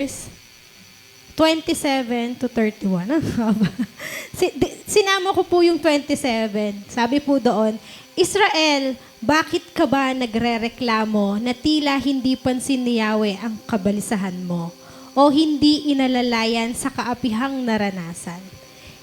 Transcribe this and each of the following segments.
verse 27 to 31. Ang haba. Sinama ko po yung 27. Sabi po doon, Israel, bakit ka ba nagrereklamo na tila hindi pansin ni Yahweh ang kabalisahan mo o hindi inalalayan sa kaapihang naranasan?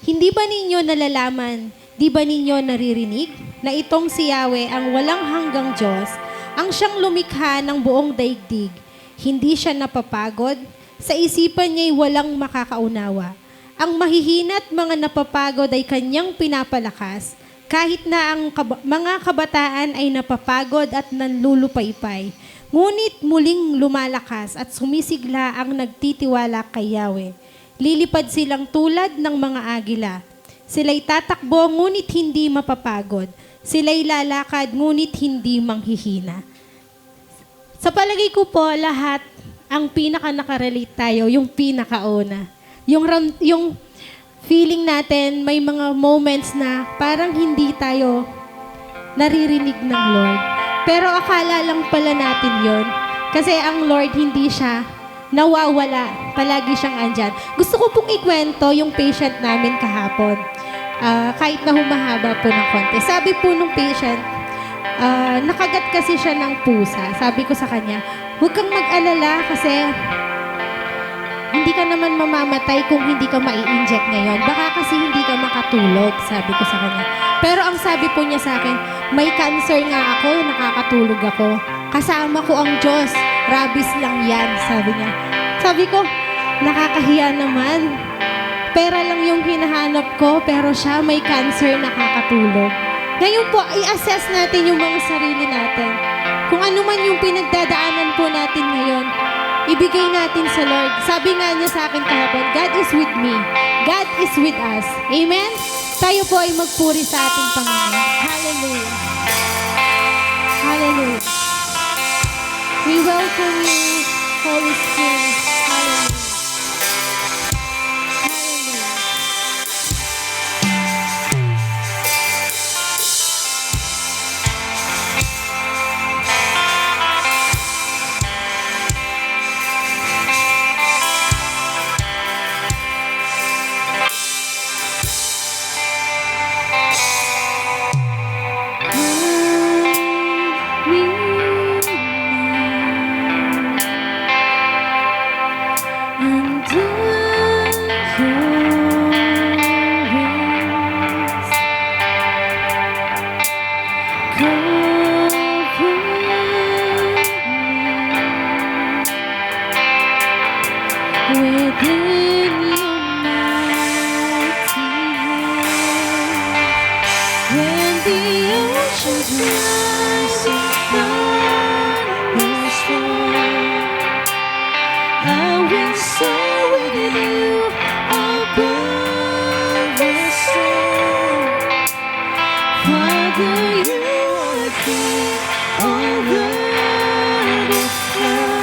Hindi ba ninyo nalalaman, di ba ninyo naririnig na itong si Yahweh ang walang hanggang Diyos, ang siyang lumikha ng buong daigdig? Hindi siya napapagod? Sa isipan niya'y walang makakaunawa. Ang mahihina't mga napapagod ay kanyang pinapalakas, kahit na ang mga kabataan ay napapagod at nanlulupaypay. Ngunit muling lumalakas at sumisigla ang nagtitiwala kay Yahweh. Lilipad silang tulad ng mga agila. Sila'y tatakbo ngunit hindi mapapagod. Sila'y lalakad ngunit hindi manghihina. Sa palagay ko po, lahat ang pinaka nakarelate tayo, yung pinakauna. Yung feeling natin, may mga moments na parang hindi tayo naririnig ng Lord. Pero akala lang pala natin yon. Kasi ang Lord hindi siya nawawala. Palagi siyang andyan. Gusto ko pong ikwento yung patient namin kahapon. Kahit na humahaba po ng konti. Sabi po nung patient, nakagat kasi siya ng pusa. Sabi ko sa kanya, huwag kang mag-alala kasi hindi ka naman mamamatay kung hindi ka mai-inject ngayon. Baka kasi hindi ka makatulog, sabi ko sa kanya. Pero ang sabi po niya sa akin, may cancer nga ako, nakakatulog ako. Kasama ko ang Diyos, rabies lang yan, sabi niya. Sabi ko, nakakahiya naman. Pera lang yung hinahanap ko, pero siya may cancer, nakakatulog. Ngayon po, i-assess natin yung mga sarili natin. Kung ano man yung pinagdadaanan po natin ngayon, ibigay natin sa Lord. Sabi nga niya sa akin kahapon, God is with me. God is with us. Amen? Tayo po ay magpuri sa ating Panginoon. Hallelujah. Hallelujah. We welcome you, Holy Spirit. Hallelujah. Within your mighty hand, when the oceans rise and thunders roll, I will soar with you above the storm. Father, you are King over the flood.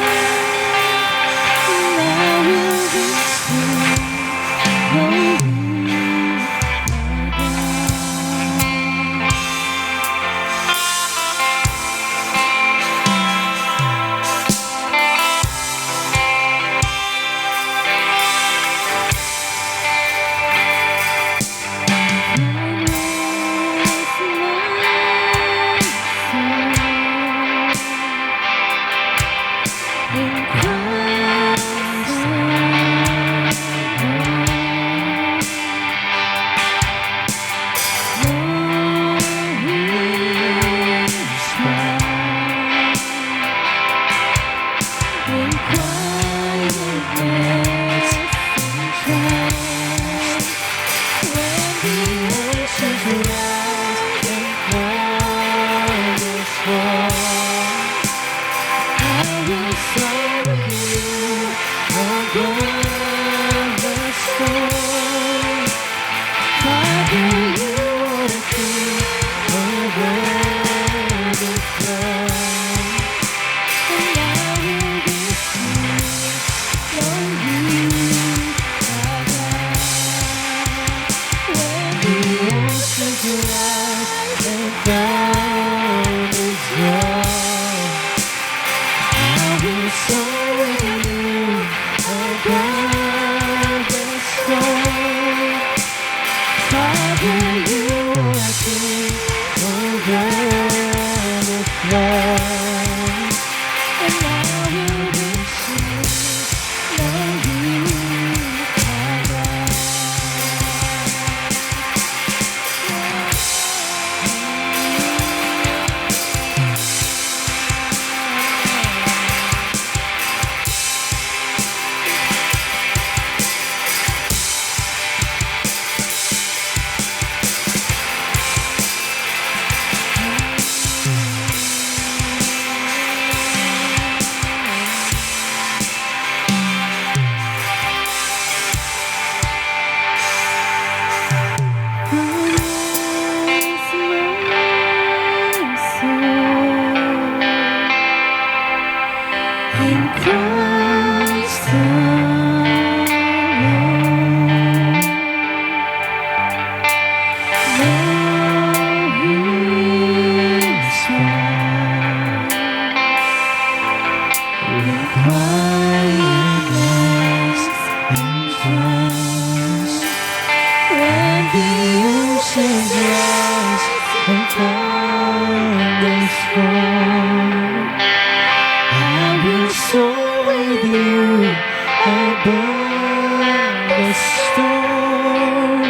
above the storm.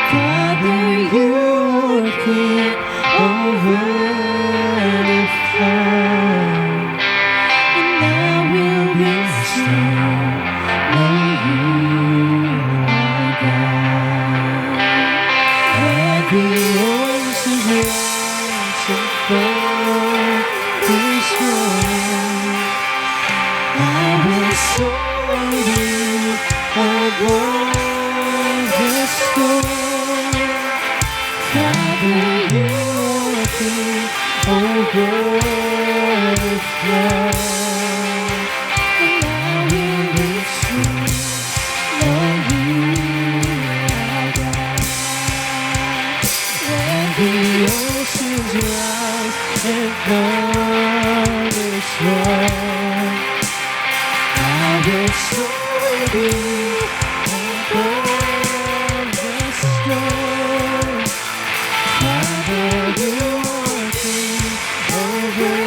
Father, you are king over the flood. And I will be still, know you are God. When the oceans rise and fall this morning, I will soar you above the storm. Father, you are king over the flood. And I will be still, know you are God. When the oceans rise and thunders roar, I will soar you above the storm. Father, you are king over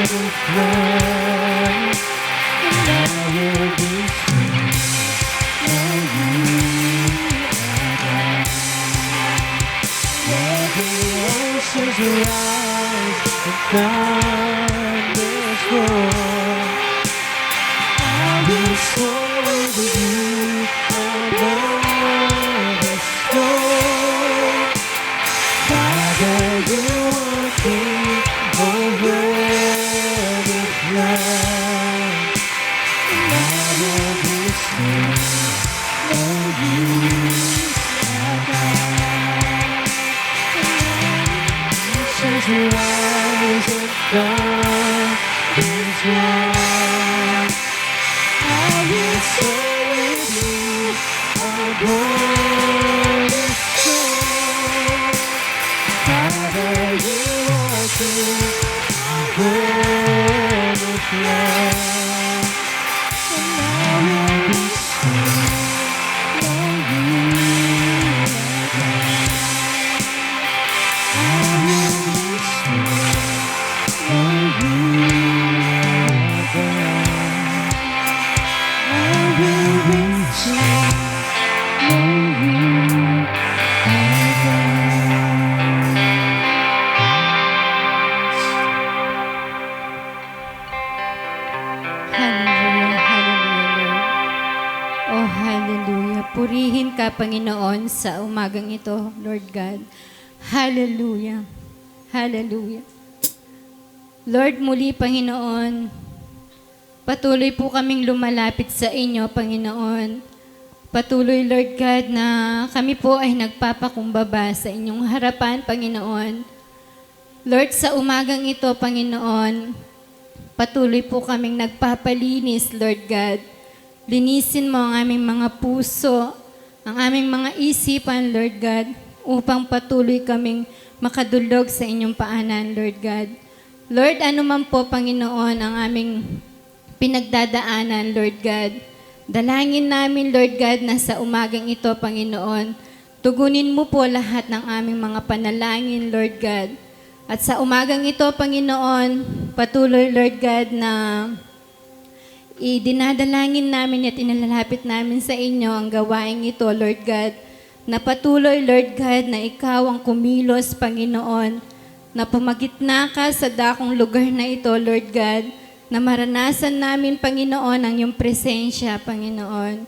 the flood. And I will be still, know you are God. When the oceans rise and thunders roar, I will soar with you above the storm. Father, you are king over the flood. And I will be still, know you are God. Oceans rise and thunders roar, I will soar with you above the storm. Father, you are king over the flood. And I will be still, know you are God. I will be still, know you are God. I will be still, know you are God. Hallelujah, hallelujah, Lord. Oh, hallelujah. Purihin ka, Panginoon, sa umagang ito, Lord God. Hallelujah, hallelujah. Lord, muli, Panginoon, patuloy po kaming lumalapit sa inyo, Panginoon. Patuloy, Lord God, na kami po ay nagpapakumbaba sa inyong harapan, Panginoon. Lord, sa umagang ito, Panginoon, patuloy po kaming nagpapalinis, Lord God. Linisin mo ang aming mga puso, ang aming mga isipan, Lord God, upang patuloy kaming makadulog sa inyong paanan, Lord God. Lord, ano man po, Panginoon, ang aming pinagdadaanan, Lord God. Dalangin namin, Lord God, na sa umagang ito, Panginoon, tugunin mo po lahat ng aming mga panalangin, Lord God. At sa umagang ito, Panginoon, patuloy, Lord God, na idinadalangin namin at inalalapit namin sa inyo ang gawaing ito, Lord God, na patuloy, Lord God, na ikaw ang kumilos, Panginoon, na pumagitna ka sa dakong lugar na ito, Lord God, na maranasan namin, Panginoon, ang iyong presensya, Panginoon.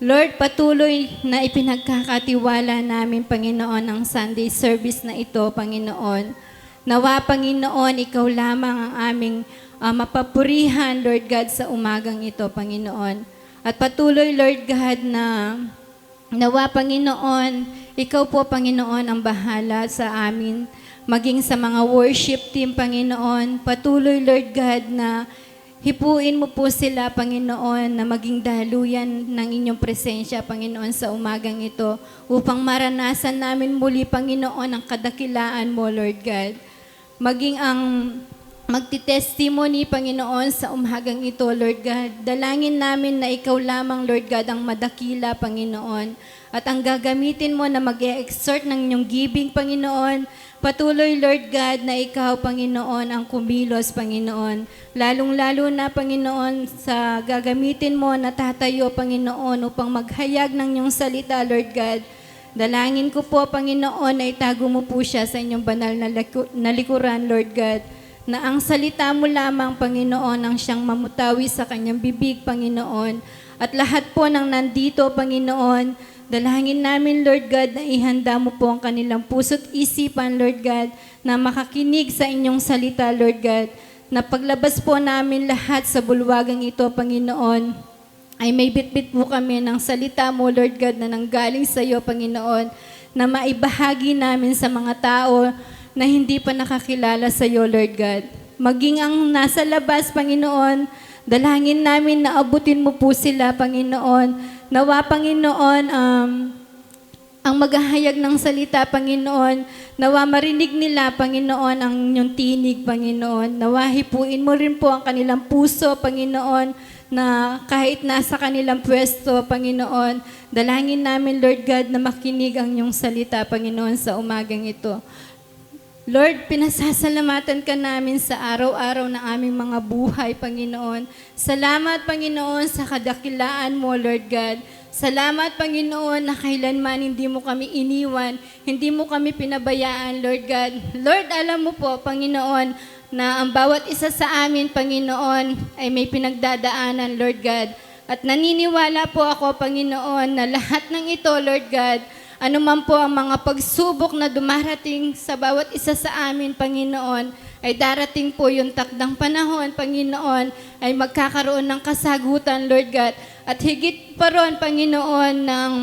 Lord, patuloy na ipinagkakatiwala namin, Panginoon, ang Sunday service na ito, Panginoon. Nawa, Panginoon, ikaw lamang ang aming mapapurihan, Lord God, sa umagang ito, Panginoon. At patuloy, Lord God, na nawa, Panginoon, ikaw po, Panginoon, ang bahala sa amin, maging sa mga worship team, Panginoon. Patuloy, Lord God, na hipuin mo po sila, Panginoon, na maging daluyan ng inyong presensya, Panginoon, sa umagang ito, upang maranasan namin muli, Panginoon, ang kadakilaan mo, Lord God. Maging ang magti-testimony, Panginoon, sa umagang ito, Lord God. Dalangin namin na ikaw lamang, Lord God, ang madakila, Panginoon. At ang gagamitin mo na mag-e-exhort ng inyong giving, Panginoon, Patuloy, Lord God, na Ikaw, Panginoon, ang kumilos, Panginoon. Lalong-lalo na, Panginoon, sa gagamitin mo na tatayo, Panginoon, upang maghayag ng iyong salita, Lord God. Dalangin ko po, Panginoon, na itago mo po siya sa inyong banal na likuran, Lord God, na ang salita mo lamang, Panginoon, ang siyang mamutawi sa kanyang bibig, Panginoon. At lahat po ng nandito, Panginoon, dalangin namin, Lord God, na ihanda mo po ang kanilang puso't isipan, Lord God, na makakinig sa inyong salita, Lord God, na paglabas po namin lahat sa bulwagang ito, Panginoon, ay may bitbit po kami ng salita mo, Lord God, na nanggaling sa iyo, Panginoon, na maibahagi namin sa mga tao na hindi pa nakakilala sa iyo, Lord God. Maging ang nasa labas, Panginoon, dalangin namin na abutin mo po sila, Panginoon. Nawa, Panginoon, ang maghahayag ng salita, Panginoon, nawa marinig nila, Panginoon, ang inyong tinig, Panginoon. Nawa hipuin mo rin po ang kanilang puso, Panginoon, na kahit nasa kanilang pwesto, Panginoon, dalangin namin, Lord God, na makinig ang iyong salita, Panginoon, sa umagang ito. Lord, pinasasalamatan ka namin sa araw-araw ng aming mga buhay, Panginoon. Salamat, Panginoon, sa kadakilaan mo, Lord God. Salamat, Panginoon, na kailanman hindi mo kami iniwan, hindi mo kami pinabayaan, Lord God. Lord, alam mo po, Panginoon, na ang bawat isa sa amin, Panginoon, ay may pinagdadaanan, Lord God. At naniniwala po ako, Panginoon, na lahat ng ito, Lord God, anuman po ang mga pagsubok na dumarating sa bawat isa sa amin, Panginoon, ay darating po yung takdang panahon, Panginoon, ay magkakaroon ng kasagutan, Lord God. At higit pa ron, Panginoon, ng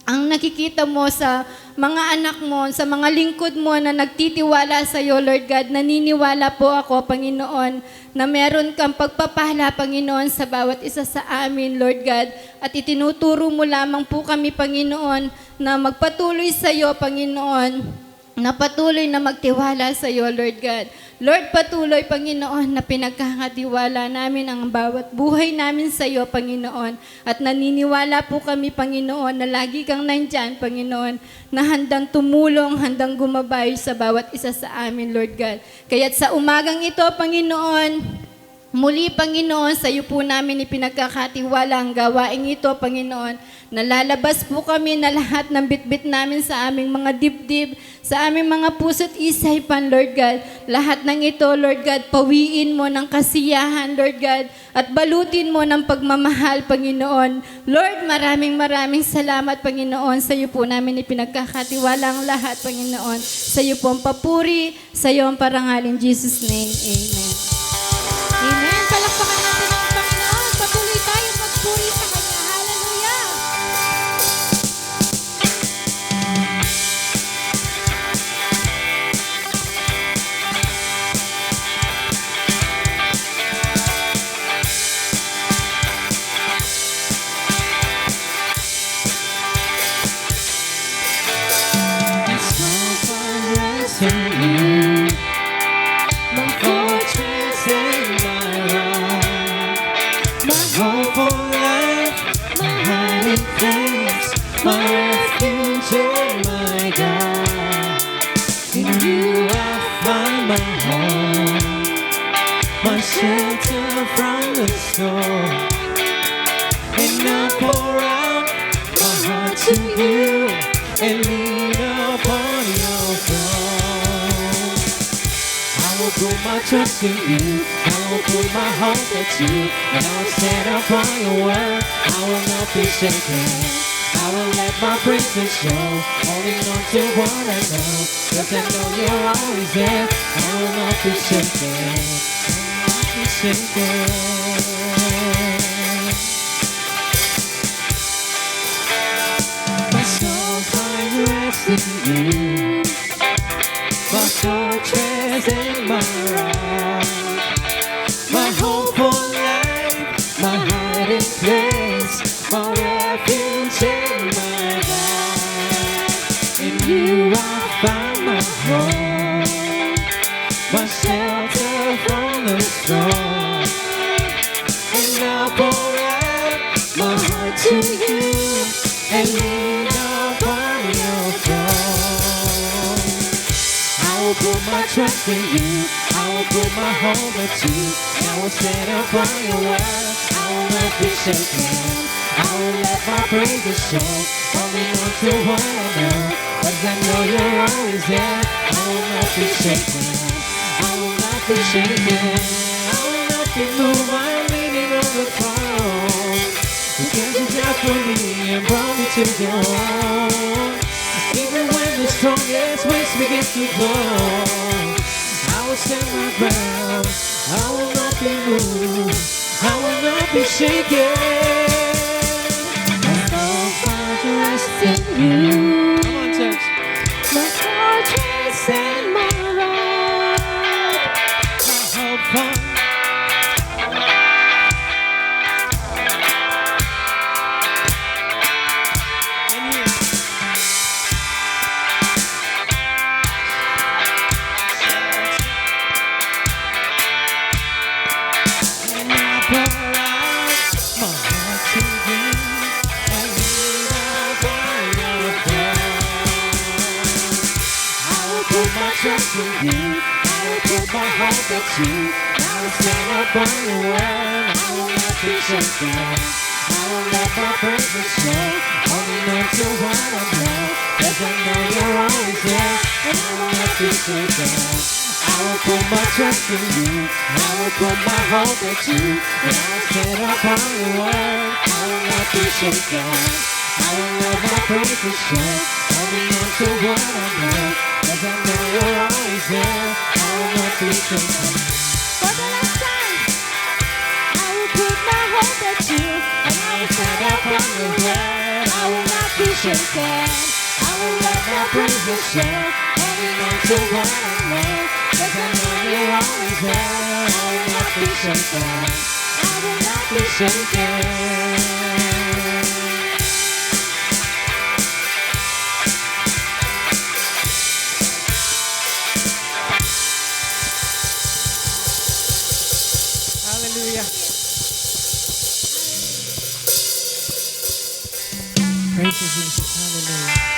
ang nakikita mo sa mga anak mo, sa mga lingkod mo na nagtitiwala sa iyo, Lord God, naniniwala po ako, Panginoon, na meron kang pagpapala, Panginoon, sa bawat isa sa amin, Lord God. At itinuturo mo lamang po kami, Panginoon, na magpatuloy sa iyo, Panginoon, na patuloy na magtiwala sa iyo, Lord God. Lord, patuloy, Panginoon, na pinagkakatiwala namin ang bawat buhay namin sa iyo, Panginoon. At naniniwala po kami, Panginoon, na lagi kang nandyan, Panginoon, na handang tumulong, handang gumabay sa bawat isa sa amin, Lord God. Kaya't sa umagang ito, Panginoon, muli, Panginoon, sa iyo po namin ipinagkakatiwala ang gawaing ito, Panginoon. Nalalabas po kami na lahat ng bitbit namin sa aming mga dibdib, sa aming mga puso't isipan, Lord God. Lahat ng ito, Lord God, pawiin mo ng kasiyahan, Lord God, at balutin mo ng pagmamahal, Panginoon. Lord, maraming salamat, Panginoon. Sa iyo po namin ipinagkakatiwala ang lahat, Panginoon. Sa iyo po ang papuri, sa iyo ang parangal in Jesus' name. Amen. Amen. Palakpakan natin ang Panginoon. Patuloy tayong magpuri sa Kanya. Hallelujah! It's all find rest in you, my fortress and my rock, my hope for life, my hiding place, my refuge and my God. In you I find my home, my shelter from the storm, and I pour out my heart to you and lean upon your throne. I will put my trust in you, I will put my hope at you, and I will stand upon your word. I will not be shaken, I will let my praises show, holding on to what I know, cause I know you're always there. I will not be shaken, I will not be shaken. My soul finds rest in you, my fortress and my rock, my hope for life, my hiding place, my refuge and my God. In you I find my home, my shelter from the storm, and I pour out my heart to you and lean upon your throne. trust in you. I will put my hope at you. I will stand upon your word. I will not be shaken. I will let my praises show. Holding on to what I know, 'cause I know you're always there. I will not be shaken. I will not be shaken. I will not be moved. I'm leaning on the throne. Because you died for me and brought me to your own. Even when the strongest winds begin to blow, I will stand my ground. I will not be moved. I will not be shaken. My soul finds rest in you. Come on, church. My fortress and my rock. My hope finds. Trust in you, I will put my hope at you. I will stand up on your word. I will not be shaken. I will let my praises show. Holding on to what I know, 'cause I know you're always there. And I will not be shaken. I will put my trust in you. I will put my hope at you. And I will stand up on your word. I will not be shaken. I will let my praises show. Holding on to what I know, 'cause I know you're always there. I will not be shaken. For the last time, I will put my hope at you, and I will stand up on your word. I will not be shaken. I will let my praises show. Holding on to what I know, 'cause I know you're always there. I will not be shaken. I will not be shaken. Hallelujah. Praise you, Jesus. Hallelujah.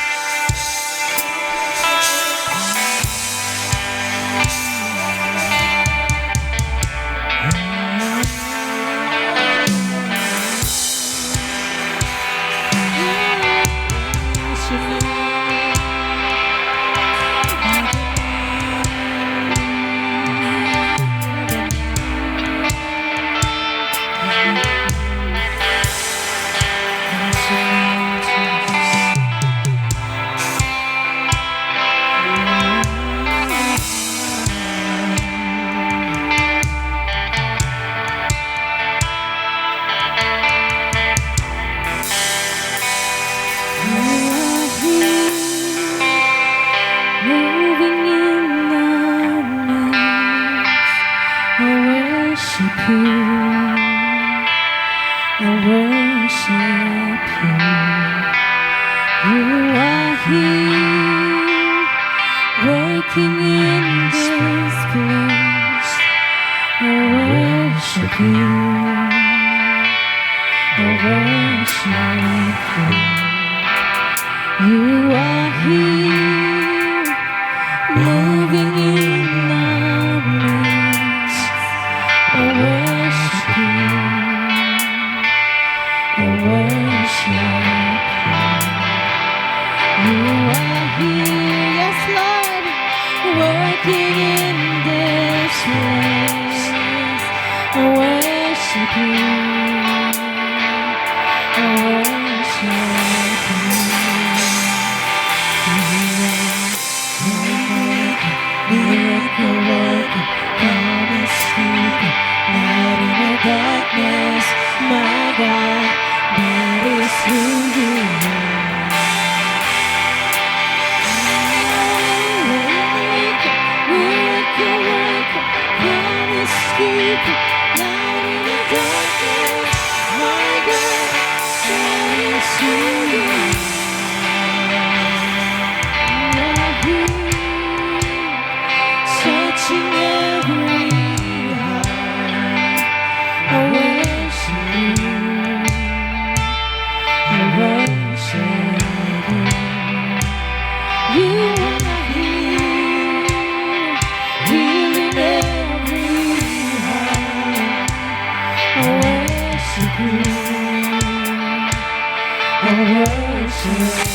I worship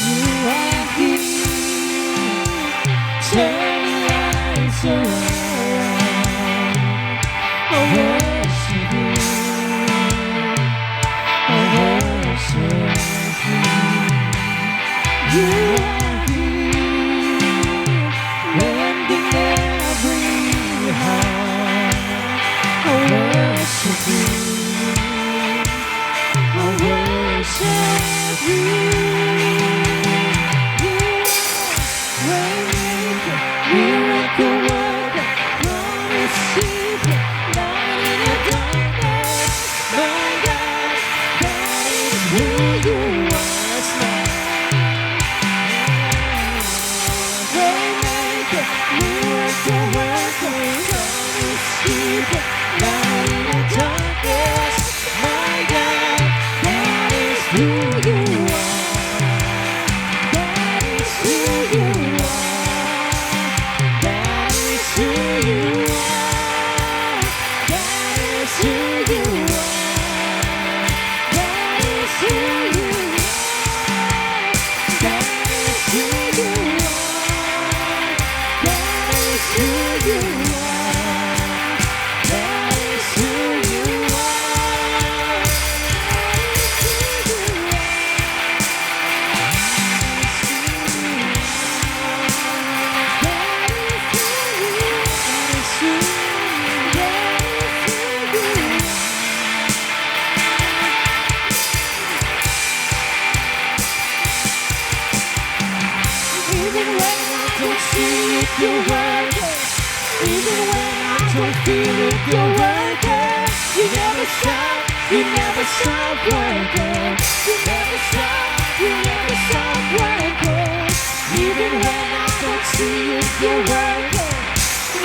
you are here. Turn lights around. I worship you. I worship you. You are here, mending every heart. I worship you. I worship you. You are waymaker, miracle worker, promise keeper, light in the darkness. My God, that is who you are. Waymaker, miracle worker, promise keeper, light in the darkness. My God, that is who you are. That is who you are. That is who you are. That is who you are. That is who you are. That is who you are. That is who you are. That is who you are. Even when I don't see it, you're working. Even when I don't feel it, you're working. You never stop, you never stop working. You never stop, you never stop working. Even when I don't see it, you're working.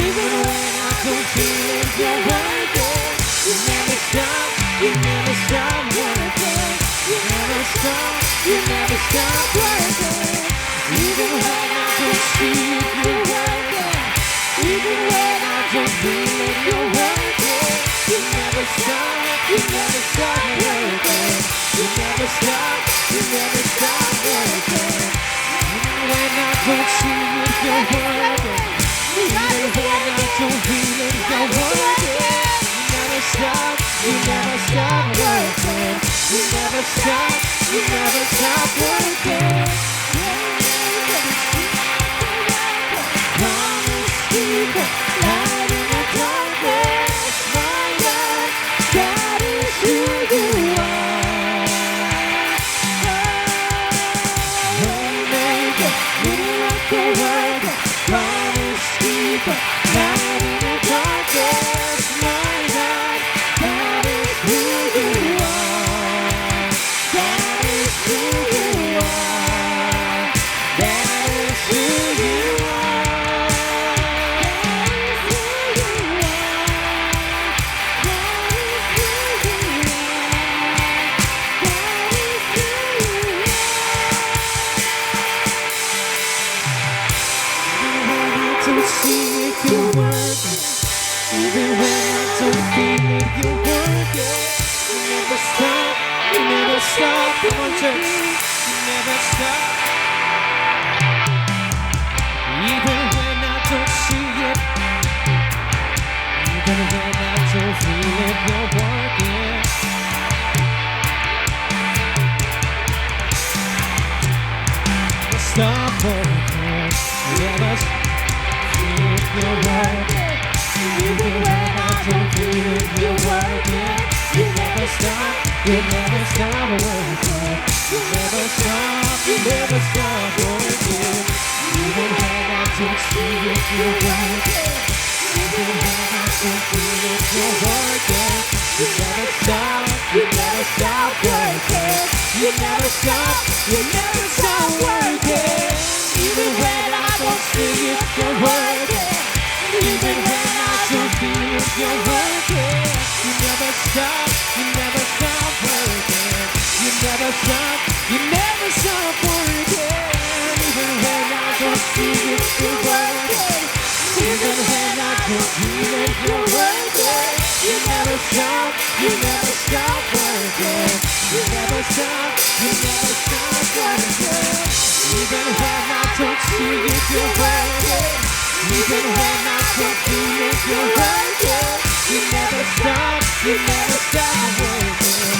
Even when I don't feel it, you're working. You never stop, you never stop working. You never stop, you never stop working. Even when I don't see it, you're working. Even when I don't feel it, you're working. You never stop, you never stop working. You never stop, you never stop working. Even when I don't see it, you're working. Even when I don't feel it, you're working. You never stop, you never stop working. You never stop, you never stop working. Promise keeper, light in the darkness. My God, that is who you are. Waymaker, miracle worker, promise keeper, light in the darkness. My God, that is who you are. That is who you are. That is who you are. Don't see it, you're working. Even when I don't feel it, you're working. You never stop, you never stop. Come on, church. You never stop. Even when I don't see it, even when I don't feel it, you're working. Stop working. You never stop. You're working. Even when I don't feel it, you're working. You never stop, you never stop working. You never stop, you never stop working. Even when I don't see it, you're working. Even when I don't feel it, you're working. You never stop, you never stop working. You never stop, you never stop working. Even when I don't see it, you're working. Even when I don't feel it, you're working. You never stop, you never stop working. You never stop, you never stop working. Even when I don't see it, you're working. Even when I don't feel it, you're working. You never stop, you never stop working. stop, you never stop working. Even when I don't see it, you're working. Even when I don't feel it, you're working. You never stop working. You never stop working.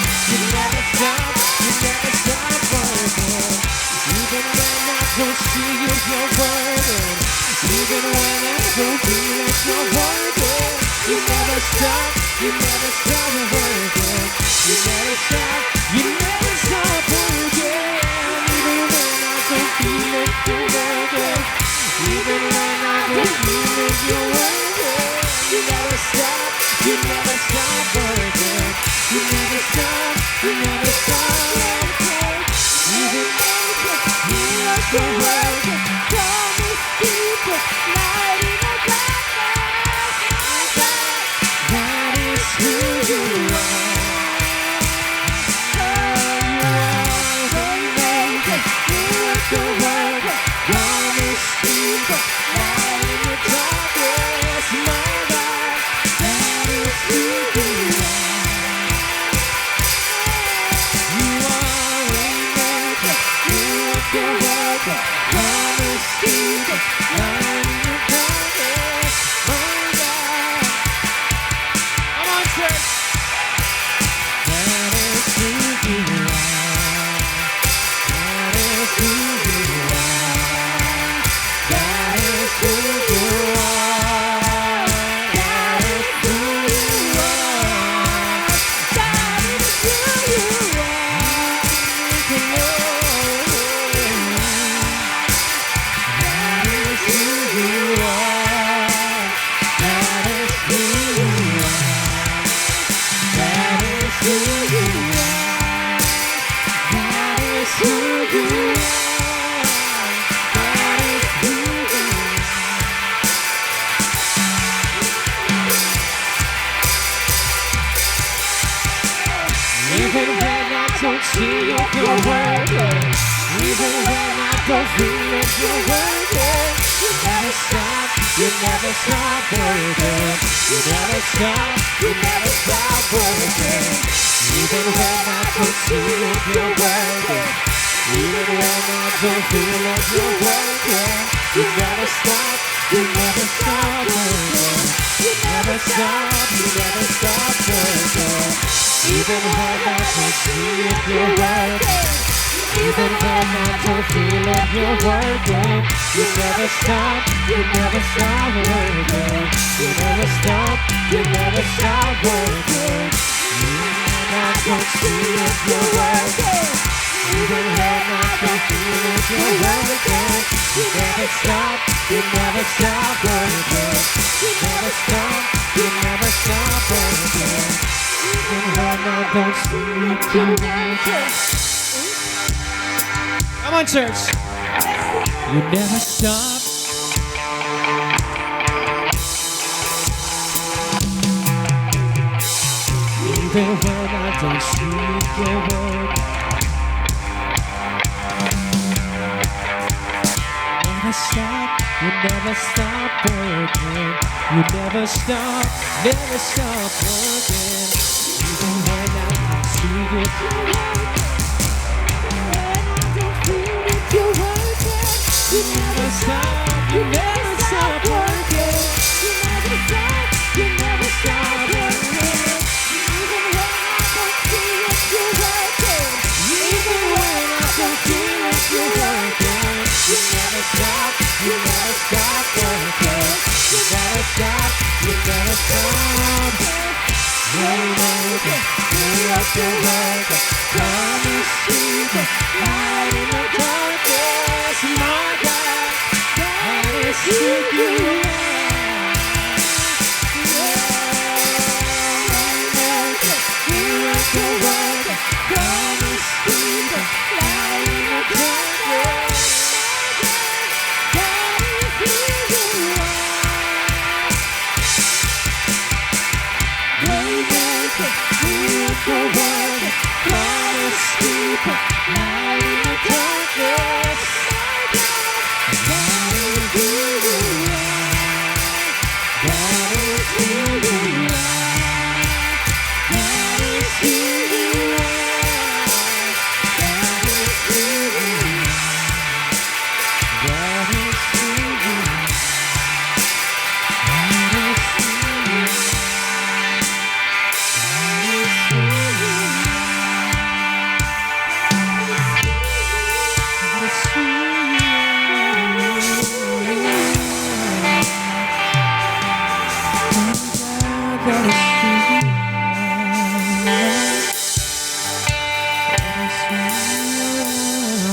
Even when I don't see it, you're working. Even when I don't feel it, you're working. You never stop working. You never stop working. Even when I don't feel it, you're working. Even when I don't feel it, you're working. You never stop working. You never stop working. Even when you're working. Promise people, light in the darkness. That is who you are. Miracle worker, promise people, light in the darkness. My God, that is who you are. You are a miracle worker, promise people, light in the darkness. My God, come on, church. That is who you are. That is who you are. That is who you are. That is who you are. That is who you are. That is who you are. That is who you are. That is who you are. That is who you are. That is who you are. Even when I don't see it, you're working. Even when I don't feel it, you're working. You never stop working. You never stop working. Even when I don't see it, you're working. Even when I don't feel it, you're working. You never stop working. You never stop working. Even when I don't see it, you're working. Even when I don't feel it, you're working. You never stop working. You never stop working. Even when I don't see it, you're working. Even when I don't feel it, you're working. You never stop working. You never stop working. Even when I don't see it, you're working. Come on, church. You never stop. Even when I don't see it, you're working. Never stop. You never stop working. You never stop working. Even when I don't see it, you're working. You're working. You never stop working. You never stop working. Even when I don't feel it, you're working. Even when I don't feel it, you're working. You never stop working. You never stop. Miracle worker, promise keeper, light in the darkness. My God, that is who you are. Miracle worker, promise keeper, light in the darkness. That is who you are. Waymaker, miracle worker, promise keeper, light in the darkness. That is who you are. That is who you are. That is who you are.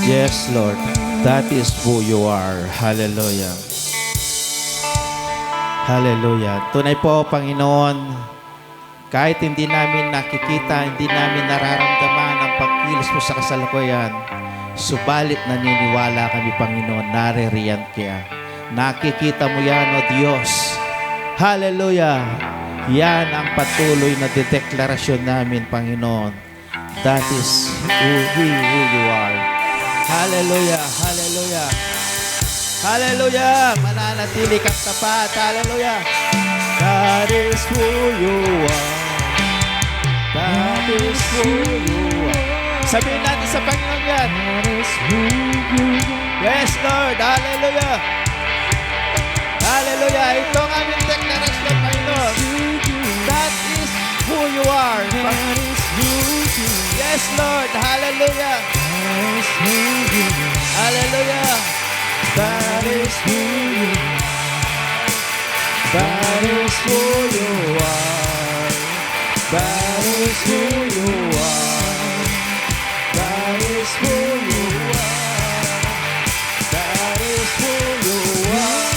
Yes, Lord. That is who you are. Hallelujah. Hallelujah. Tunay po, Panginoon, kahit hindi namin nakikita, hindi namin nararamdaman ang pagkilos mo sa kasalukuyan, subalit naniniwala kami, Panginoon, naririyan kaya. Nakikita mo yan, O Diyos. Hallelujah. Yan ang patuloy na dedeklarasyon namin, Panginoon. That is who you are. Hallelujah. Hallelujah. Hallelujah. Mananatili kang tapat. Hallelujah. That is who you are. That is who you are. Sabihin natin sa Panginoon yan. That is who you are. Yes, Lord. Hallelujah. Hallelujah. Ito ang aming deklarasyon, Panginoon. That is who you are. That is who you are. Yes, Lord. Hallelujah. That is who you are. Hallelujah. That is who you are. That is who you are. That is who you are. That is who you are. That is who you are.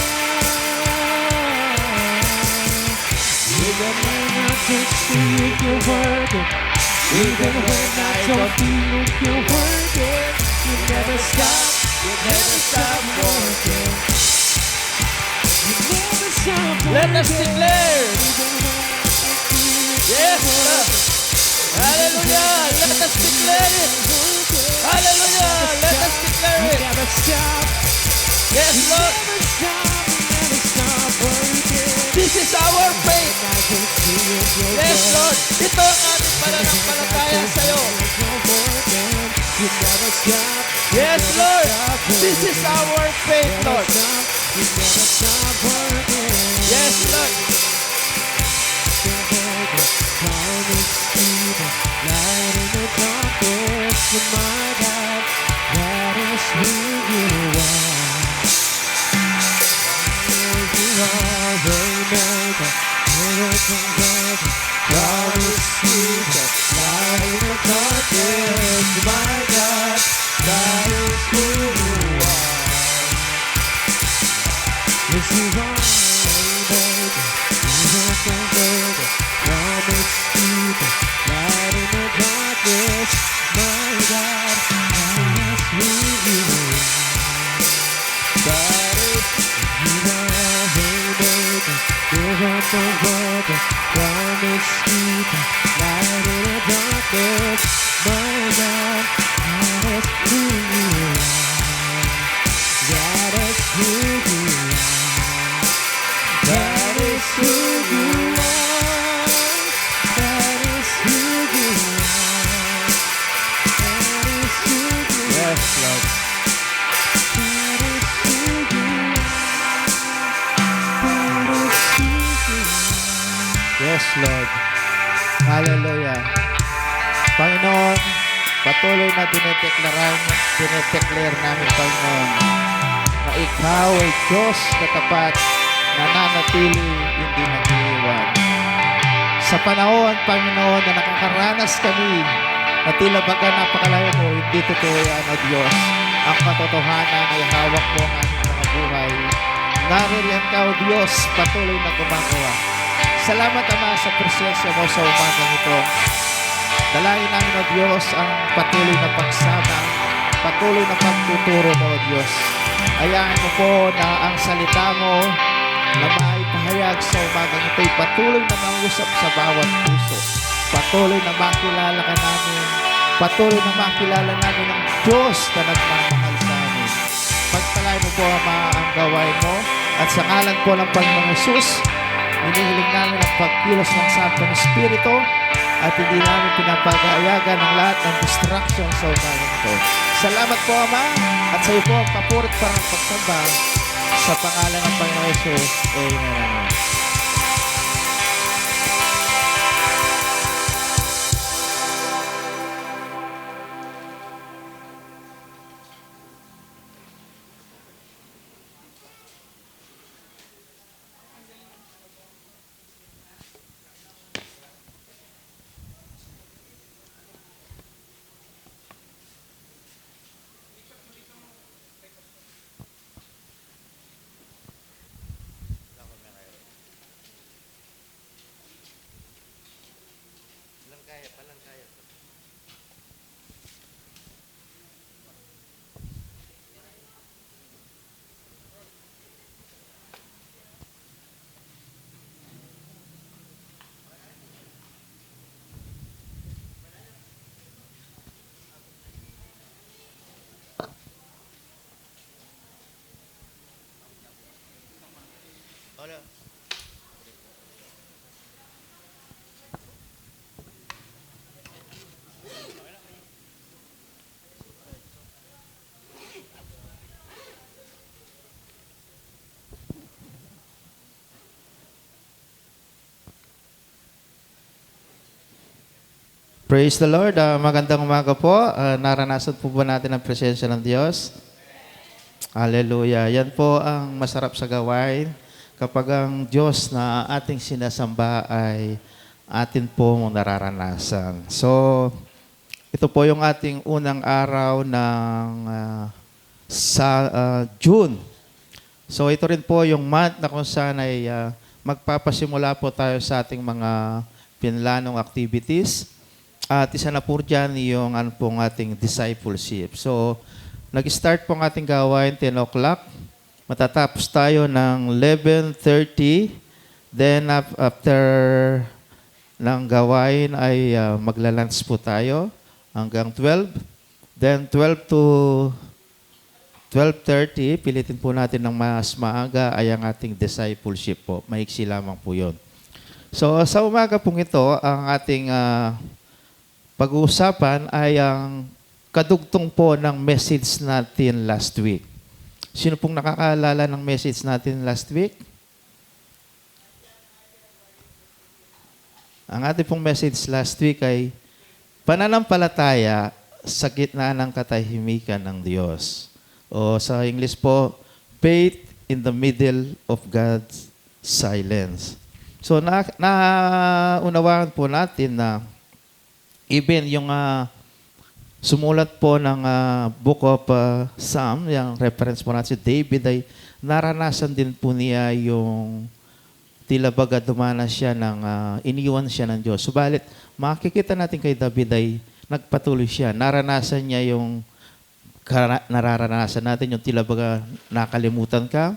Even when I can't see it, you're working. Even when I don't feel it, you're working. You never stop. You never stop working. You never stop working. Let us declare. Yes, Lord. Hallelujah. Let us declare it. Hallelujah. Let us declare it. Never stop. Yes, Lord. Never stop. Never stop working. This is our faith. Yes, Lord. Ito ang aming pananampalataya sa iyo. You never stop. Yes, Lord. This is our faith, Lord. You never stop working. Yes, Lord. Light in the darkness, my God, that is who you are. You are the maker, miracle worker, promise keeper. Light in the darkness, my God, that is who you are. Yes, you are the maker, miracle worker, promise keeper. Light in the darkness, my God, that is who you are. That is you are the maker, miracle worker, promise keeper. Light in the darkness, my God, that is who you are. That is who you are. That is who you are. That is who you are. That is who you are. Yes, Lord. That is who you are. That is who you are. Yes, Lord. Hallelujah. Panginoon, patuloy na dinedeclare namin, Panginoon, na Ikaw ay Diyos na tapat, nananatili, hindi nag-iiwan. Sa panahon, Panginoon, na nakakaranas kami na tila baga napakalayo mo, hindi totoo yan, O Diyos. Ang katotohanan ay hawak mo ang aming mga buhay. Naririyan ka, O Diyos, patuloy na gumagawa. Salamat, Ama, sa presensya mo sa umagang ito. Dalangin namin, O Diyos, ang patuloy na pagsama, patuloy na pagtuturo mo, O Diyos. Hayaan mo po na ang salita mo na maipahayag sa umagang ito'y patuloy na mangusap sa bawat puso. Patuloy na makilala ka namin. Patuloy na makilala namin ang Diyos na nagmamahal sa amin. Pagpalain mo po, Ama, ang gawain mo. At sa ngalan po ng Panginoong Hesus, hinihiling namin ang pagkilos ng Santong Espiritu at hindi namin pinapagayagan ang lahat ng distraction sa umagang ito. Salamat po, Ama, at sa iyo po ang papurit para ng pagsamba sa pangalan ng Panginoong Hesus. Amen. Praise the Lord. Magandang umaga po. Naranasan po ba natin ang presensya ng Diyos? Hallelujah. Yan po ang masarap sa gawain kapag ang Diyos na ating sinasamba ay atin po nararanasan. So, ito po yung ating unang araw ng June. So, ito rin po yung month na kung saan ay magpapasimula po tayo sa ating mga pinlanong activities. At isa na po dyan yung pong ating discipleship. So, nag-start po ang ating gawain 10 o'clock. Matatapos tayo ng 11:30. Then, after ng gawain ay magla-lunch po tayo hanggang 12. Then, 12 to 12:30, pilitin po natin ng mas maaga ay ang ating discipleship po. Maiksi lamang po yun. So, sa umaga pong ito, ang ating pag-uusapan ay ang kadugtong po ng message natin last week. Sino pong nakakaalala ng message natin last week? Ang ating pong message last week ay pananampalataya sa gitna ng katahimikan ng Diyos. O sa English po, faith in the middle of God's silence. So naunawaan po natin na even yung sumulat po ng Book of Psalm, yung reference po natin si David, ay naranasan din po niya yung tila baga dumanas siya ng iniwan siya ng Diyos. Subalit, makikita natin kay David ay nagpatuloy siya. Naranasan niya yung nararanasan natin yung tila baga nakalimutan ka.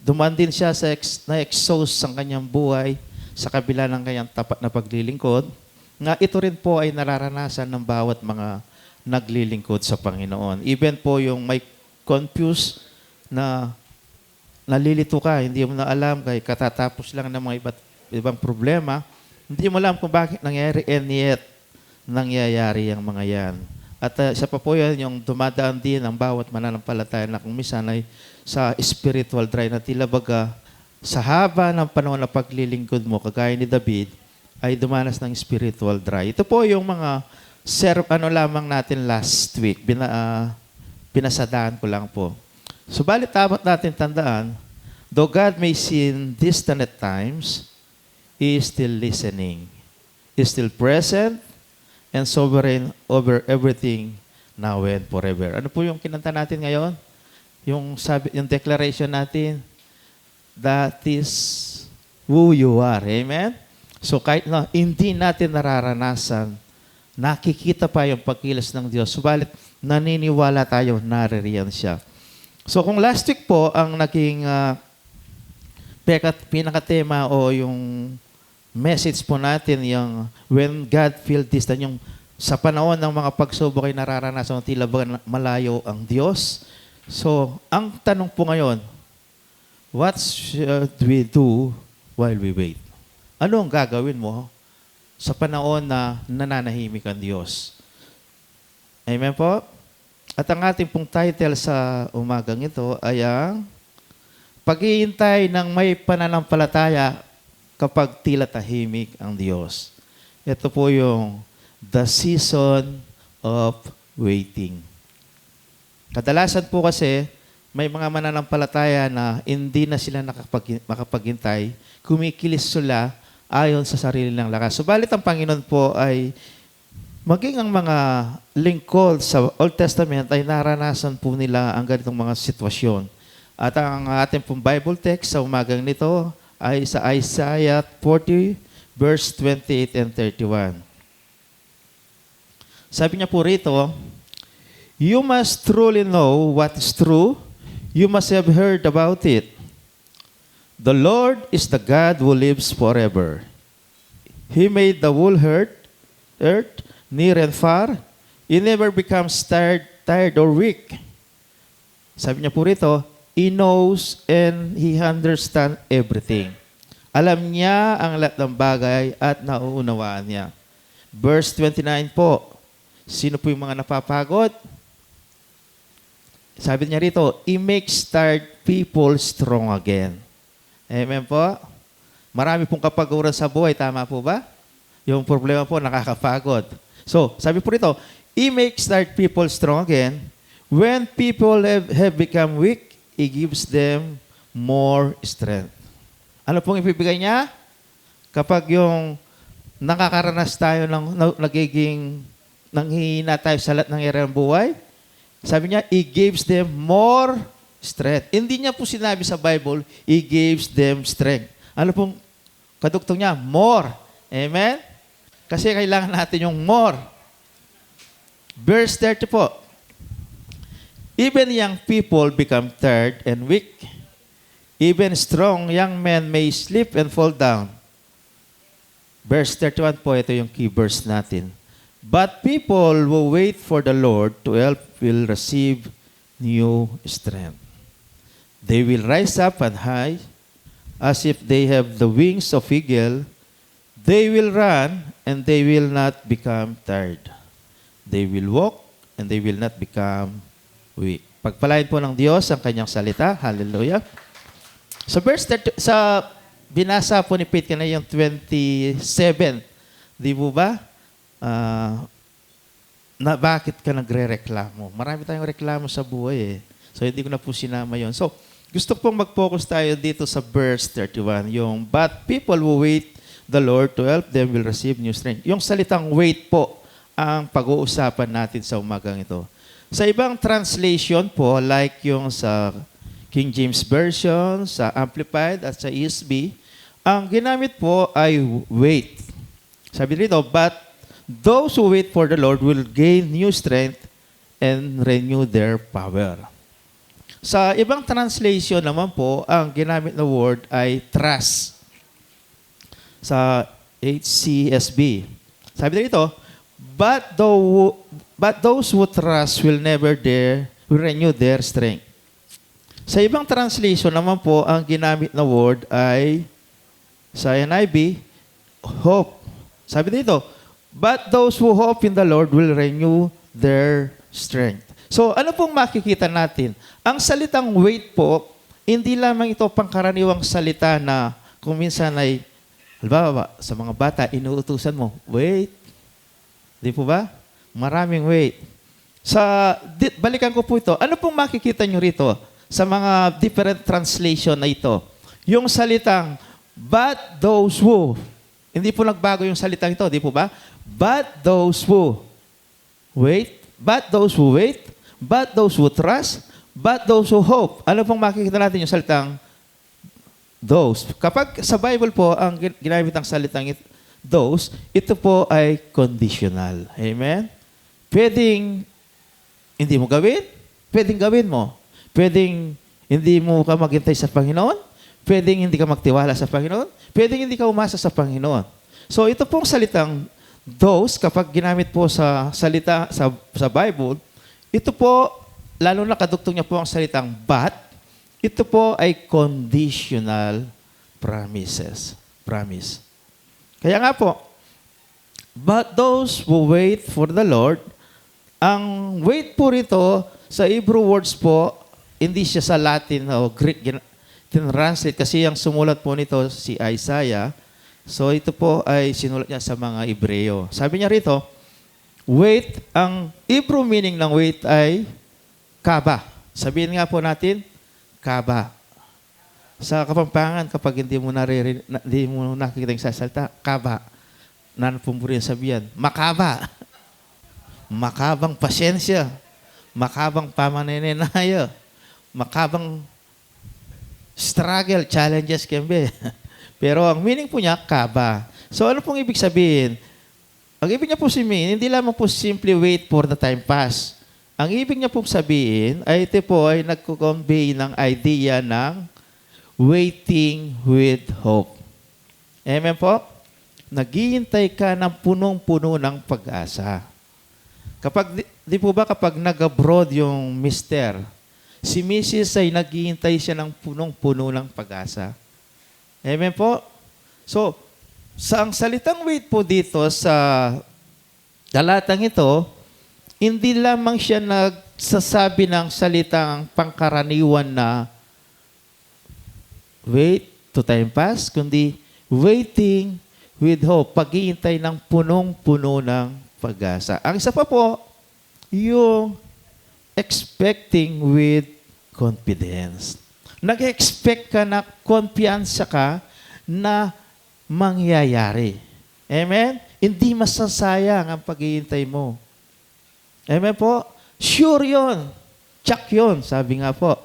Duman din siya sa na-exhaust ang kanyang buhay sa kabila ng kanyang tapat na paglilingkod. Nga ito rin po ay nararanasan ng bawat mga naglilingkod sa Panginoon. Even po yung may confused na nalilito ka, hindi mo na alam, kay katatapos lang ng mga ibang problema, hindi mo alam kung bakit nangyari and yet nangyayari ang mga yan. At isa pa po yan, yung dumadaan din ang bawat mananampalataya na kung minsan ay sa spiritual dry na tila baga sa haba ng panahon na paglilingkod mo, kagaya ni David, ay dumanas ng spiritual dry. Ito po yung mga lamang natin last week. Pinasadaan ko lang po. Subalit dapat natin tandaan, though God may seem distant at times, He is still listening. He is still present and sovereign over everything now and forever. Ano po yung kinanta natin ngayon? Yung declaration natin, that is who you are. Amen? So kahit na hindi natin nararanasan, nakikita pa yung pagkilos ng Diyos. Subalit, naniniwala tayo, naririyan siya. So kung last week po, ang naging pinakatema o yung message po natin, yung when God feels distant, yung sa panahon ng mga pagsubok ay nararanasan tila ba malayo ang Diyos. So, ang tanong po ngayon, what should we do while we wait? Ano ang gagawin mo sa panahon na nananahimik ang Diyos? Amen po? At ang ating pong title sa umagang ito ay ang Paghihintay ng may pananampalataya kapag tila tahimik ang Diyos. Ito po yung the season of waiting. Kadalasan po kasi may mga mananampalataya na hindi na sila makapaghintay, kumikilis sila ayon sa sarili ng lakas. Subalit ang Panginoon po ay maging ang mga lingkod sa Old Testament ay naranasan po nila ang ganitong mga sitwasyon. At ang ating pong Bible text sa umagang nito ay sa Isaiah 40 verse 28 and 31. Sabi niya po rito, you must truly know what is true. You must have heard about it. The Lord is the God who lives forever. He made the whole earth, near and far. He never becomes tired or weak. Sabi niya po rito, He knows and He understands everything. Alam niya ang lahat ng bagay at nauunawaan niya. Verse 29 po, sino po yung mga napapagod? Sabi niya rito, He makes tired people strong again. Amen po? Marami pong kapaguran sa buhay, tama po ba? Yung problema po, nakakapagod. So, sabi po rito, He makes start people strong again. When people have become weak, He gives them more strength. Ano pong ibibigay niya? Kapag yung nakakaranas tayo ng nagiging nanghihina tayo sa lahat ng area ng buhay, sabi niya, He gives them more strength. Hindi niya po sinabi sa Bible, He gives them strength. Ano pong kadugtong niya? More. Amen? Kasi kailangan natin yung more. Verse 30 po. Even young people become tired and weak. Even strong young men may slip and fall down. Verse 31 po, ito yung key verse natin. But people who wait for the Lord to help will receive new strength. They will rise up on high as if they have the wings of eagle. They will run and they will not become tired. They will walk and they will not become weak. Pagpalain po ng Diyos ang kanyang salita. Hallelujah. Sa verse 30, sa binasa po ni Pete na yung 27, di po ba? Na bakit ka nagre-reklamo? Marami tayong reklamo sa buhay eh. So hindi ko na po sinama yon. So gusto pong mag-focus tayo dito sa verse 31, yung but people who wait the Lord to help them will receive new strength. Yung salitang wait po ang pag-uusapan natin sa umagang ito. Sa ibang translation po, like yung sa King James Version, sa Amplified at sa ESV, ang ginamit po ay wait. Sabi dito, but those who wait for the Lord will gain new strength and renew their power. Sa ibang translation naman po, ang ginamit na word ay trust. Sa HCSB. Sabi dito, but those who trust will renew their strength. Sa ibang translation naman po, ang ginamit na word ay sa NIV, hope. Sabi dito, but those who hope in the Lord will renew their strength. So, ano pong makikita natin? Ang salitang wait po, hindi lamang ito pangkaraniwang salita na kung minsan ay, halimbawa, sa mga bata, inuutusan mo, wait. Di po ba? Maraming wait. Balikan ko po ito. Ano pong makikita nyo rito sa mga different translation na ito? Yung salitang, but those who, hindi po nagbago yung salitang ito, di po ba? But those who wait, but those who wait, but those who trust, but those who hope. Ano pong makikita natin yung salitang those? Kapag sa Bible po, ang ginamit ang salitang those, ito po ay conditional. Amen? Pwedeng hindi mo gawin, pwedeng gawin mo. Pwedeng hindi mo ka maghintay sa Panginoon, pwedeng hindi ka magtiwala sa Panginoon, pwedeng hindi ka umasa sa Panginoon. So ito pong salitang those, kapag ginamit po sa salita sa Bible, ito po, lalo na kadugtong niya po ang salitang but, ito po ay conditional promise. Kaya nga po, but those who wait for the Lord, ang wait po rito, sa Hebrew words po, hindi siya sa Latin o Greek, translate kasi ang sumulat po nito si Isaiah. So ito po ay sinulat niya sa mga Hebreo. Sabi niya rito, wait, ang Hebrew meaning ng wait ay kaba. Sabihin nga po natin, kaba. Sa Kapampangan, kapag hindi mo nakikita yung sasalta, kaba. Nan po rin sabihan, makaba. Makabang pasyensya. Makabang pamanenenaya. Makabang struggle, challenges can be. Pero ang meaning po niya, kaba. So ano pong ibig sabihin? Ang ibig niya po sabihin, hindi lamang po simply wait for the time pass. Ang ibig niya po sabihin, ay ito po ay nagko-convey ng idea ng waiting with hope. Amen po? Naghihintay ka ng punong-puno ng pag-asa. Kapag, di po ba kapag nag-abroad yung mister, si Mrs. ay naghihintay siya ng punong-puno ng pag-asa. Amen po? So, sa ang salitang wait po dito sa talatang ito, hindi lamang siya nagsasabi ng salitang pangkaraniwan na wait to time pass, kundi waiting with hope, paghihintay ng punong-puno ng pag-asa. Ang isa pa po, yung expecting with confidence. Nag-expect ka na kumpiyansa ka na mangyayari. Amen? Hindi masasayang ang paghihintay mo. Amen po? Sure yun. Check yun, sabi nga po.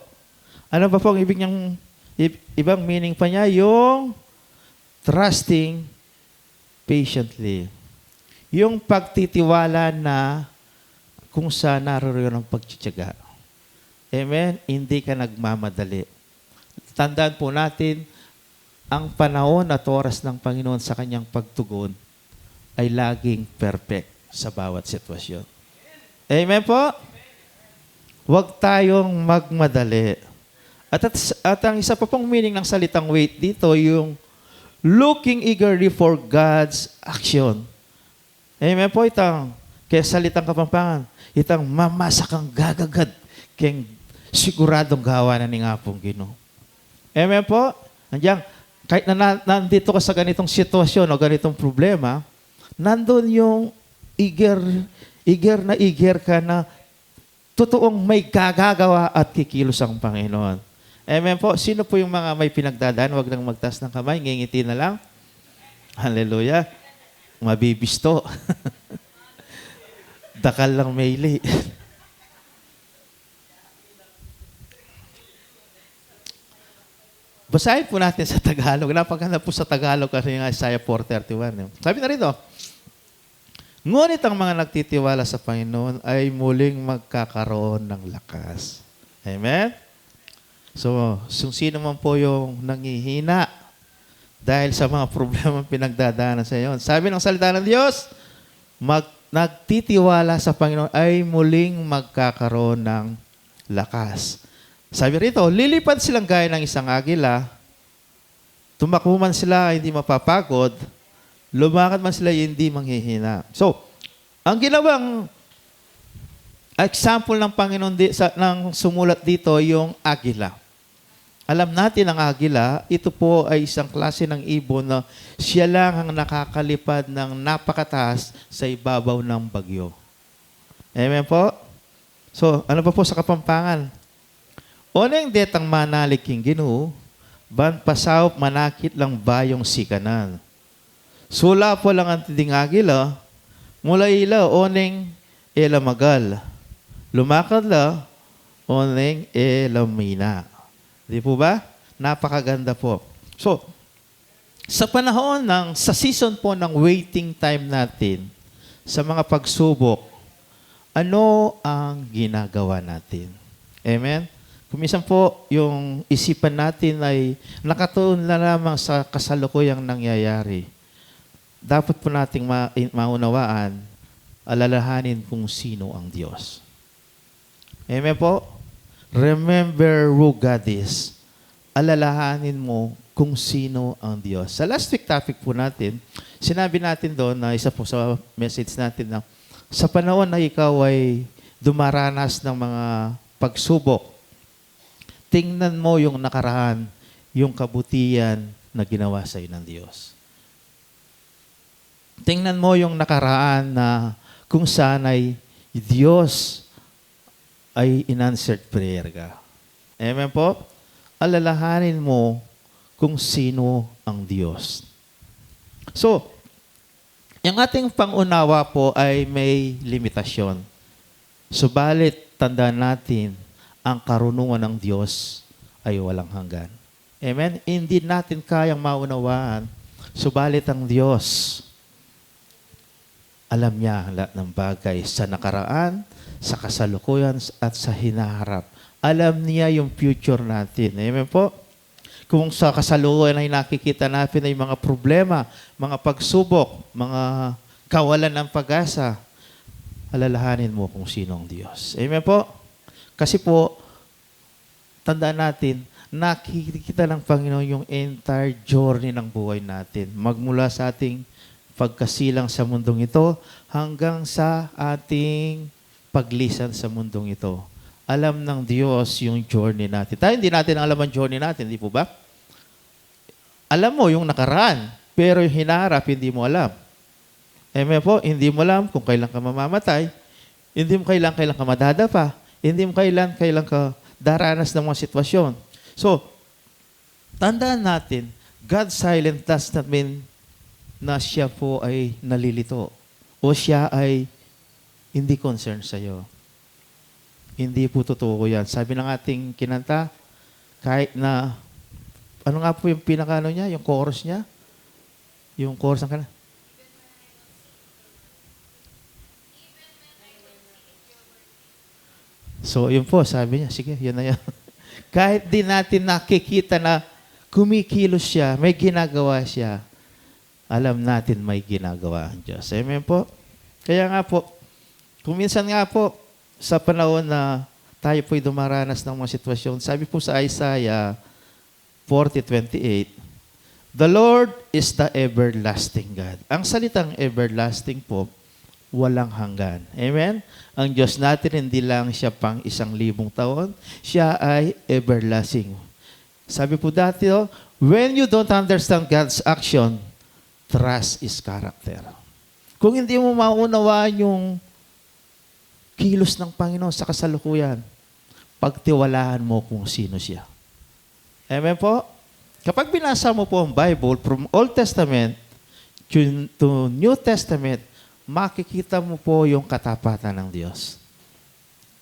Ano ba po ang ibang meaning pa niya? Yung trusting patiently. Yung pagtitiwala na kung saan naroon ang pagtsitsaga. Amen? Hindi ka nagmamadali. Tandaan po natin, ang panahon at oras ng Panginoon sa kanyang pagtugon ay laging perfect sa bawat sitwasyon. Amen po? Huwag tayong magmadali. At ang isa pa pong meaning ng salitang wait dito, yung looking eagerly for God's action. Amen po, itang kaya salitang Kapampangan, itang mamasakang gagagad kaya siguradong gawa na ni nga pong Ginoo. Amen po? Andiyan, kahit na nandito ka sa ganitong sitwasyon o ganitong problema, nandun yung eager ka na totoong may gagagawa at kikilos ang Panginoon. Amen po. Sino po yung mga may pinagdadaan? Huwag nang magtaas ng kamay. Ngingiti na lang. Hallelujah. Mabibisto. Dakal lang maili. Basahin po natin sa Tagalog. Napaganda po sa Tagalog kasi yung Isaiah 4:31. Sabi na rito, ngunit ang mga nagtitiwala sa Panginoon ay muling magkakaroon ng lakas. Amen? So, sino man po yung nangihina dahil sa mga problema pinagdadaanan sa iyo. Sabi ng salita ng Diyos, nagtitiwala sa Panginoon ay muling magkakaroon ng lakas. Sabi rito, lilipad silang gaya ng isang agila, tumakbo man sila hindi mapapagod, lumakad man sila hindi manghihina. So, ang ginawang example ng Panginoon ng sumulat dito, yung agila. Alam natin ang agila, ito po ay isang klase ng ibon na siya lang ang nakakalipad ng napakataas sa ibabaw ng bagyo. Amen po? So, ano pa po sa Kapampangan? Oneng detang manaliking Ginoo, ban pasawp manakit lang bayong sikanan. Sula po lang ang tinding agila, mula ila oneng elamagal. Lumakad la, oneng elamina. Di po ba? Napakaganda po. So, sa season po ng waiting time natin, sa mga pagsubok, ano ang ginagawa natin? Amen? Kumisan po, yung isipan natin ay nakatuon na lamang sa kasalukuyang nangyayari. Dapat po nating maunawaan, alalahanin kung sino ang Diyos. Amen po? Remember who God is. Alalahanin mo kung sino ang Diyos. Sa last week topic po natin, sinabi natin doon na isa po sa message natin na sa panahon na ikaw ay dumaranas ng mga pagsubok, tingnan mo yung nakaraan, yung kabutihan na ginawa sa iyo ng Diyos. Tingnan mo yung nakaraan na kung saan ay Diyos ay in-answered prayer ka. Amen po? Alalahanin mo kung sino ang Diyos. So, yung ating pangunawa po ay may limitasyon. Subalit, tandaan natin, ang karunungan ng Diyos ay walang hanggan. Amen? Hindi natin kayang maunawaan, subalit ang Diyos, alam niya ang lahat ng bagay sa nakaraan, sa kasalukuyan, at sa hinaharap. Alam niya yung future natin. Amen po? Kung sa kasalukuyan ay nakikita natin ay mga problema, mga pagsubok, mga kawalan ng pag-asa, alalahanin mo kung sino ang Diyos. Amen po? Kasi po, tandaan natin, nakikita ng Panginoon yung entire journey ng buhay natin. Magmula sa ating pagkasilang sa mundong ito hanggang sa ating paglisan sa mundong ito. Alam ng Diyos yung journey natin. Tayo hindi natin alam ang journey natin, di po ba? Alam mo yung nakaraan, pero yung hinaharap, hindi mo alam. Amen po, hindi mo alam kung kailan ka mamamatay, hindi mo kailan ka madadapa, hindi mo kailan ka daranas ng mga sitwasyon. So, tandaan natin, God's silent does not mean na siya po ay nalilito o siya ay hindi concerned sa'yo. Hindi po totoo yan. Sabi ng ating kinanta, kahit na, ano nga po yung pinakano niya, yung chorus niya? Yung chorus ng kananta. So, yun po, sabi niya, sige, yun na yun. Kahit di natin nakikita na kumikilos siya, may ginagawa siya, alam natin may ginagawa ang Diyos. Amen po? Kaya nga po, kung minsan nga po, sa panahon na tayo po'y dumaranas ng mga sitwasyon, sabi po sa Isaiah 40:28, the Lord is the everlasting God. Ang salitang everlasting po, walang hanggan. Amen? Ang Diyos natin, hindi lang siya pang 1,000 taon, siya ay everlasting. Sabi po dati, when you don't understand God's action, trust is character. Kung hindi mo maunawaan yung kilos ng Panginoon sa kasalukuyan, pagtiwalaan mo kung sino siya. Amen po? Kapag binasa mo po ang Bible from Old Testament to New Testament, makikita mo po yung katapatan ng Diyos.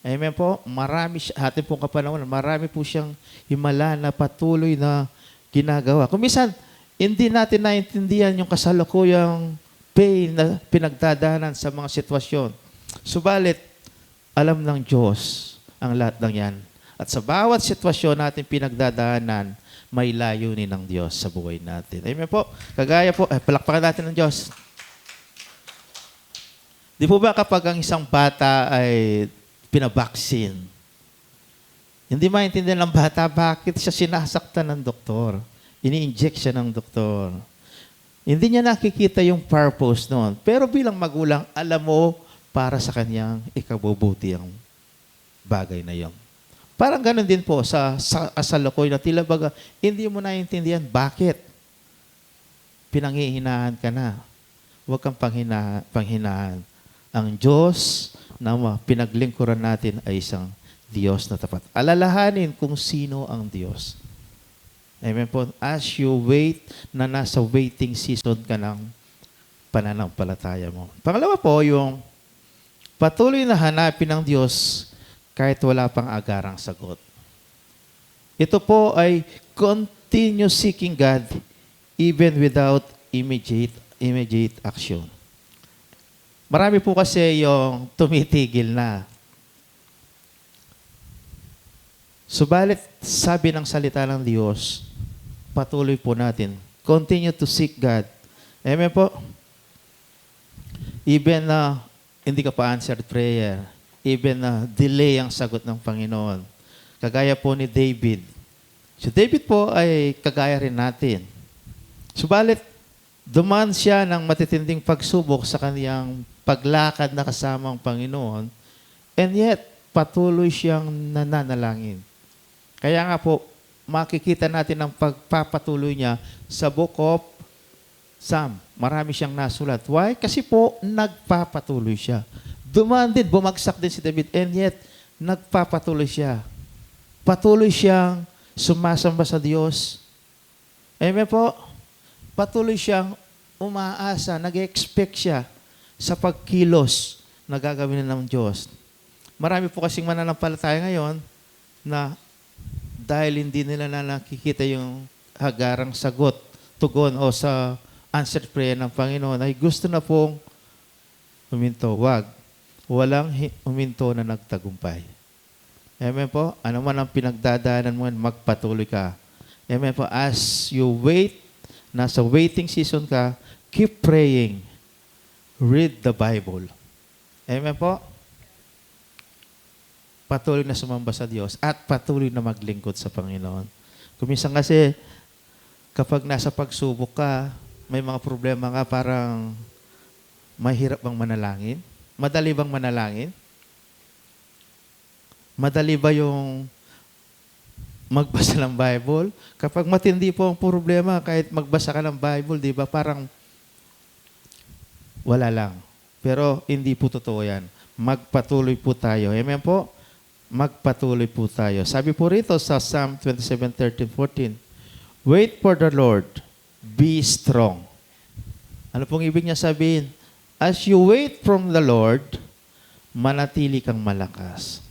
Amen po? Marami siya, ating pong kapanahon, marami po siyang himala na patuloy na ginagawa. Kung minsan, hindi natin naintindihan yung kasalukuyang pain na pinagdadaanan sa mga sitwasyon. Subalit, alam ng Diyos ang lahat ng yan. At sa bawat sitwasyon natin pinagdadaanan, may layunin ng Diyos sa buhay natin. Amen po? Kagaya po, palakpakan natin ng Diyos. Di po ba kapag ang isang bata ay pinabaksin, hindi maintindihan ng bata bakit siya sinasaktan ng doktor. Ini-inject siya ng doktor. Hindi niya nakikita yung purpose noon. Pero bilang magulang, alam mo para sa kanyang ikabubuti ang bagay na yon. Parang ganun din po sa kasalukuyan na tila baga, hindi mo naiintindihan bakit pinanghihinaan ka na. Huwag kang panghinaan. Ang Diyos na pinaglingkuran natin ay isang Diyos na tapat. Alalahanin kung sino ang Diyos. Amen po. As you wait, na nasa waiting season ka ng pananampalataya mo. Pangalawa po, yung patuloy na hanapin ng Diyos kahit wala pang agarang sagot. Ito po ay continue seeking God even without immediate action. Marami po kasi yung tumitigil na. Subalit, sabi ng salita ng Diyos, patuloy po natin. Continue to seek God. Amen po? Even na hindi ka pa answered prayer, even na delay ang sagot ng Panginoon. Kagaya po ni David. Si David po ay kagaya rin natin. Subalit, dumaan siya ng matitinding pagsubok sa kaniyang paglakad na kasama ang Panginoon, and yet, patuloy siyang nananalangin. Kaya nga po, makikita natin ang pagpapatuloy niya sa book of Psalm. Marami siyang nasulat. Why? Kasi po, nagpapatuloy siya. Dumaan din, bumagsak din si David, and yet, nagpapatuloy siya. Patuloy siyang sumasamba sa Diyos. Amen po? Patuloy siyang umaasa, nag-expect siya sa pagkilos na gagawin ng Diyos. Marami po kasing mananampalataya ngayon na dahil hindi nila na nakikita yung hagarang sagot, tugon o sa answered prayer ng Panginoon, ay gusto na pong huminto. Wag. Walang huminto na nagtagumpay. Amen po? Ano man ang pinagdadaanan mo, magpatuloy ka. Amen po? As you wait, nasa waiting season ka, keep praying. Read the Bible. Amen po? Patuloy na sumamba sa Diyos at patuloy na maglingkod sa Panginoon. Kuminsan kasi, kapag nasa pagsubok ka, may mga problema ka, parang mahirap bang manalangin? Madali bang manalangin? Madali ba yung magbasa ng Bible? Kapag matindi po ang problema, kahit magbasa ka ng Bible, di ba, parang wala lang. Pero hindi po totoo yan. Magpatuloy po tayo. Amen po? Magpatuloy po tayo. Sabi po rito sa Psalm 27:13-14, wait for the Lord, be strong. Ano pong ibig niya sabihin? As you wait from the Lord, manatili kang malakas.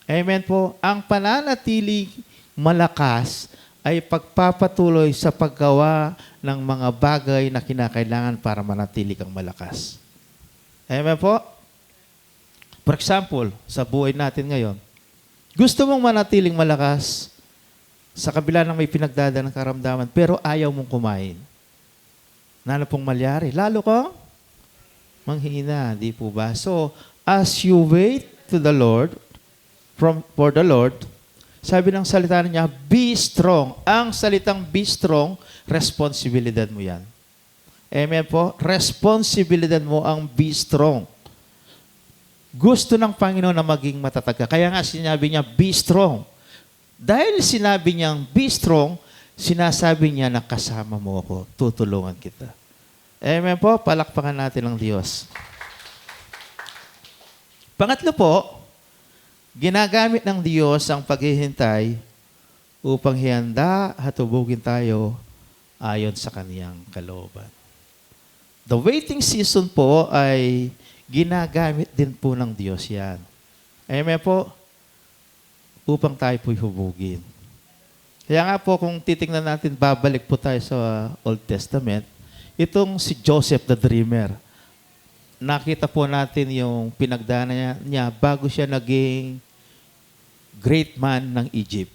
Amen po? Ang pananatili malakas ay pagpapatuloy sa paggawa ng mga bagay na kinakailangan para manatili kang malakas. Amen po? For example, sa buhay natin ngayon, gusto mong manatiling malakas sa kabila ng may pinagdadaan ng karamdaman, pero ayaw mong kumain. Ano pong malyari? Lalo kang manghina, di po ba? So, as you wait to the Lord, for the Lord, sabi ng salita niya, be strong. Ang salitang be strong, responsibilidad mo yan. Amen po? Responsibilidad mo ang be strong. Gusto ng Panginoon na maging matatag ka. Kaya nga sinabi niya, be strong. Dahil sinabi niyang be strong, sinasabi niya na kasama mo ako, tutulungan kita. Amen po? Palakpakan natin ang Diyos. Pangatlo po, ginagamit ng Diyos ang paghihintay upang hihanda at hubugin tayo ayon sa kaniyang kalooban. The waiting season po ay ginagamit din po ng Diyos yan. Amen po? Upang tayo po'y hubugin. Kaya nga po, kung titingnan natin, babalik po tayo sa Old Testament, itong si Joseph the Dreamer, nakita po natin yung pinagdaanan niya bago siya naging great man ng Egypt.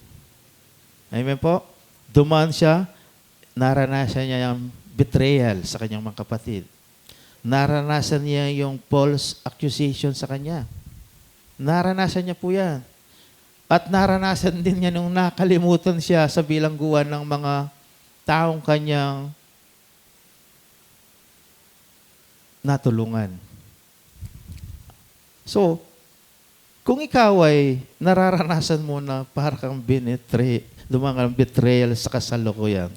Amen po? Dumaan siya, naranasan niya yung betrayal sa kanyang mga kapatid. Naranasan niya yung false accusation sa kanya. Naranasan niya po yan. At naranasan din niya nung nakalimutan siya sa bilangguan ng mga taong kanyang natulungan. So, kung ikaw ay nararanasan mo na para kang dumangang betrayal sa kasalukuyan,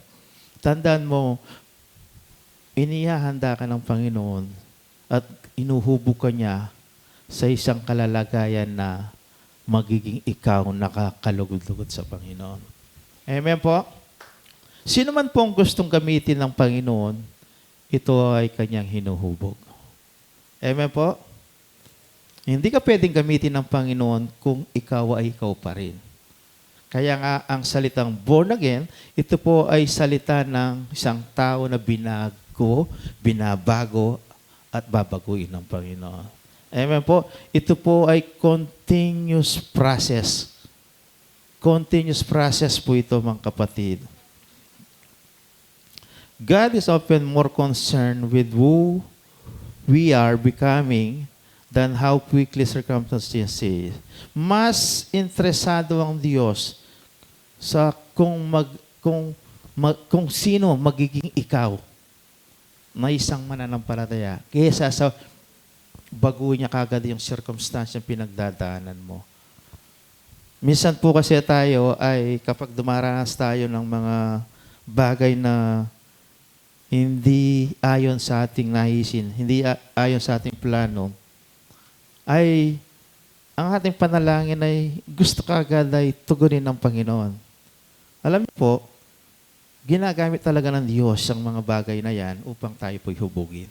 tandaan mo, inihahanda ka ng Panginoon at inuhubog ka niya sa isang kalalagayan na magiging ikaw nakakalugod-lugod sa Panginoon. Amen po? Sino man pong gustong gamitin ng Panginoon, ito ay kanyang hinuhubog. Amen po? Hindi ka pwedeng gamitin ng Panginoon kung ikaw ay ikaw pa rin. Kaya nga, ang salitang born again, ito po ay salita ng isang tao na binabago, at babaguin ng Panginoon. Amen po? Ito po ay continuous process. Continuous process po ito, mga kapatid. God is often more concerned with who we are becoming than how quickly circumstances change. Mas interesado ang Diyos sa kung sino magiging ikaw na isang mananampalataya kaysa sa baguhin niya kagad yung circumstance yung pinagdadaanan mo. Minsan po kasi tayo ay kapag dumaranas tayo ng mga bagay na hindi ayon sa ating naisin, hindi ayon sa ating plano, ay ang ating panalangin ay gusto kagad ay tugunin ng Panginoon. Alam niyo po, ginagamit talaga ng Diyos ang mga bagay na yan upang tayo po'y hubugin.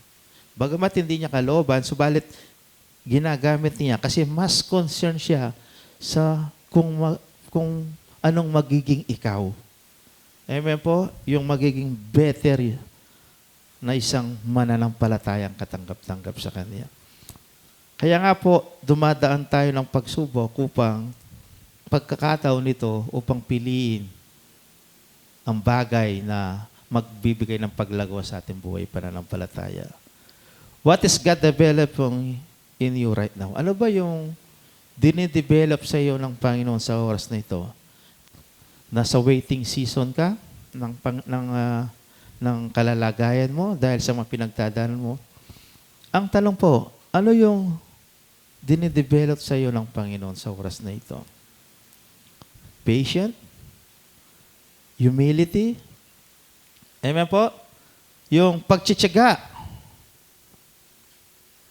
Bagamat hindi niya kalooban, subalit ginagamit niya kasi mas concern siya sa kung anong magiging ikaw. Amen po? Yung magiging better na isang mananampalatayang katanggap-tanggap sa Kanya. Kaya nga po, dumadaan tayo ng pagsubok upang pagkakataon nito upang piliin ang bagay na magbibigay ng paglago sa ating buhay pananampalataya. What is God developing in you right now? Ano ba yung dinidevelop sa iyo ng Panginoon sa oras na ito? Nasa waiting season ka ng kalalagayan mo dahil sa mga pinagdadaanan mo? Ang tanong po, ano yung dinidevelop sa iyo ng Panginoon sa oras na ito? Patient? Humility? Amen po? Yung pagtsitsaga.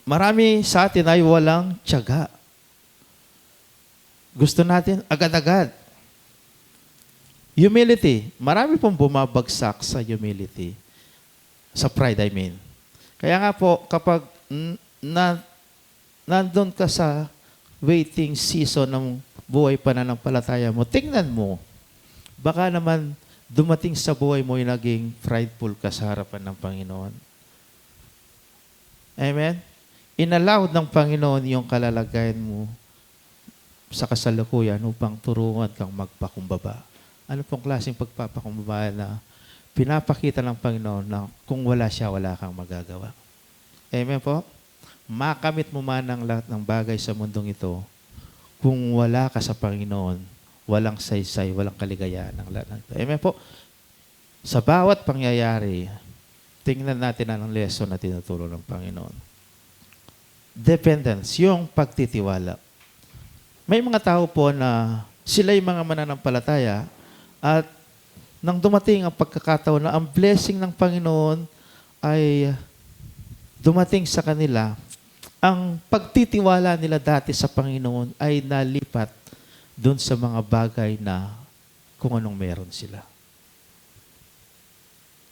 marami sa atin ay walang tiyaga. Gusto natin agad-agad. Humility. Marami pong bumabagsak sa humility. Sa pride, I mean. Kaya nga po, kapag nandun ka sa waiting season ng buhay pananampalataya mo, tingnan mo, baka naman dumating sa buhay mo yung naging prideful ka sa harapan ng Panginoon. Amen? Inallowed ng Panginoon yung kalalagayan mo sa kasalukuyan upang turuan kang magpakumbaba. Ano pong klaseng pagpapakumbaba na pinapakita ng Panginoon na kung wala siya, wala kang magagawa. Amen po? Makamit mo man ang lahat ng bagay sa mundong ito, kung wala ka sa Panginoon, walang saysay, walang kaligayahan ng lahat ng ito. Amen po? Sa bawat pangyayari, tingnan natin ang lesson na tinuturo ng Panginoon. Dependence, yung pagtitiwala. May mga tao po na sila'y mga mananampalataya at nang dumating ang pagkakataon na ang blessing ng Panginoon ay dumating sa kanila, ang pagtitiwala nila dati sa Panginoon ay nalipat doon sa mga bagay na kung anong meron sila.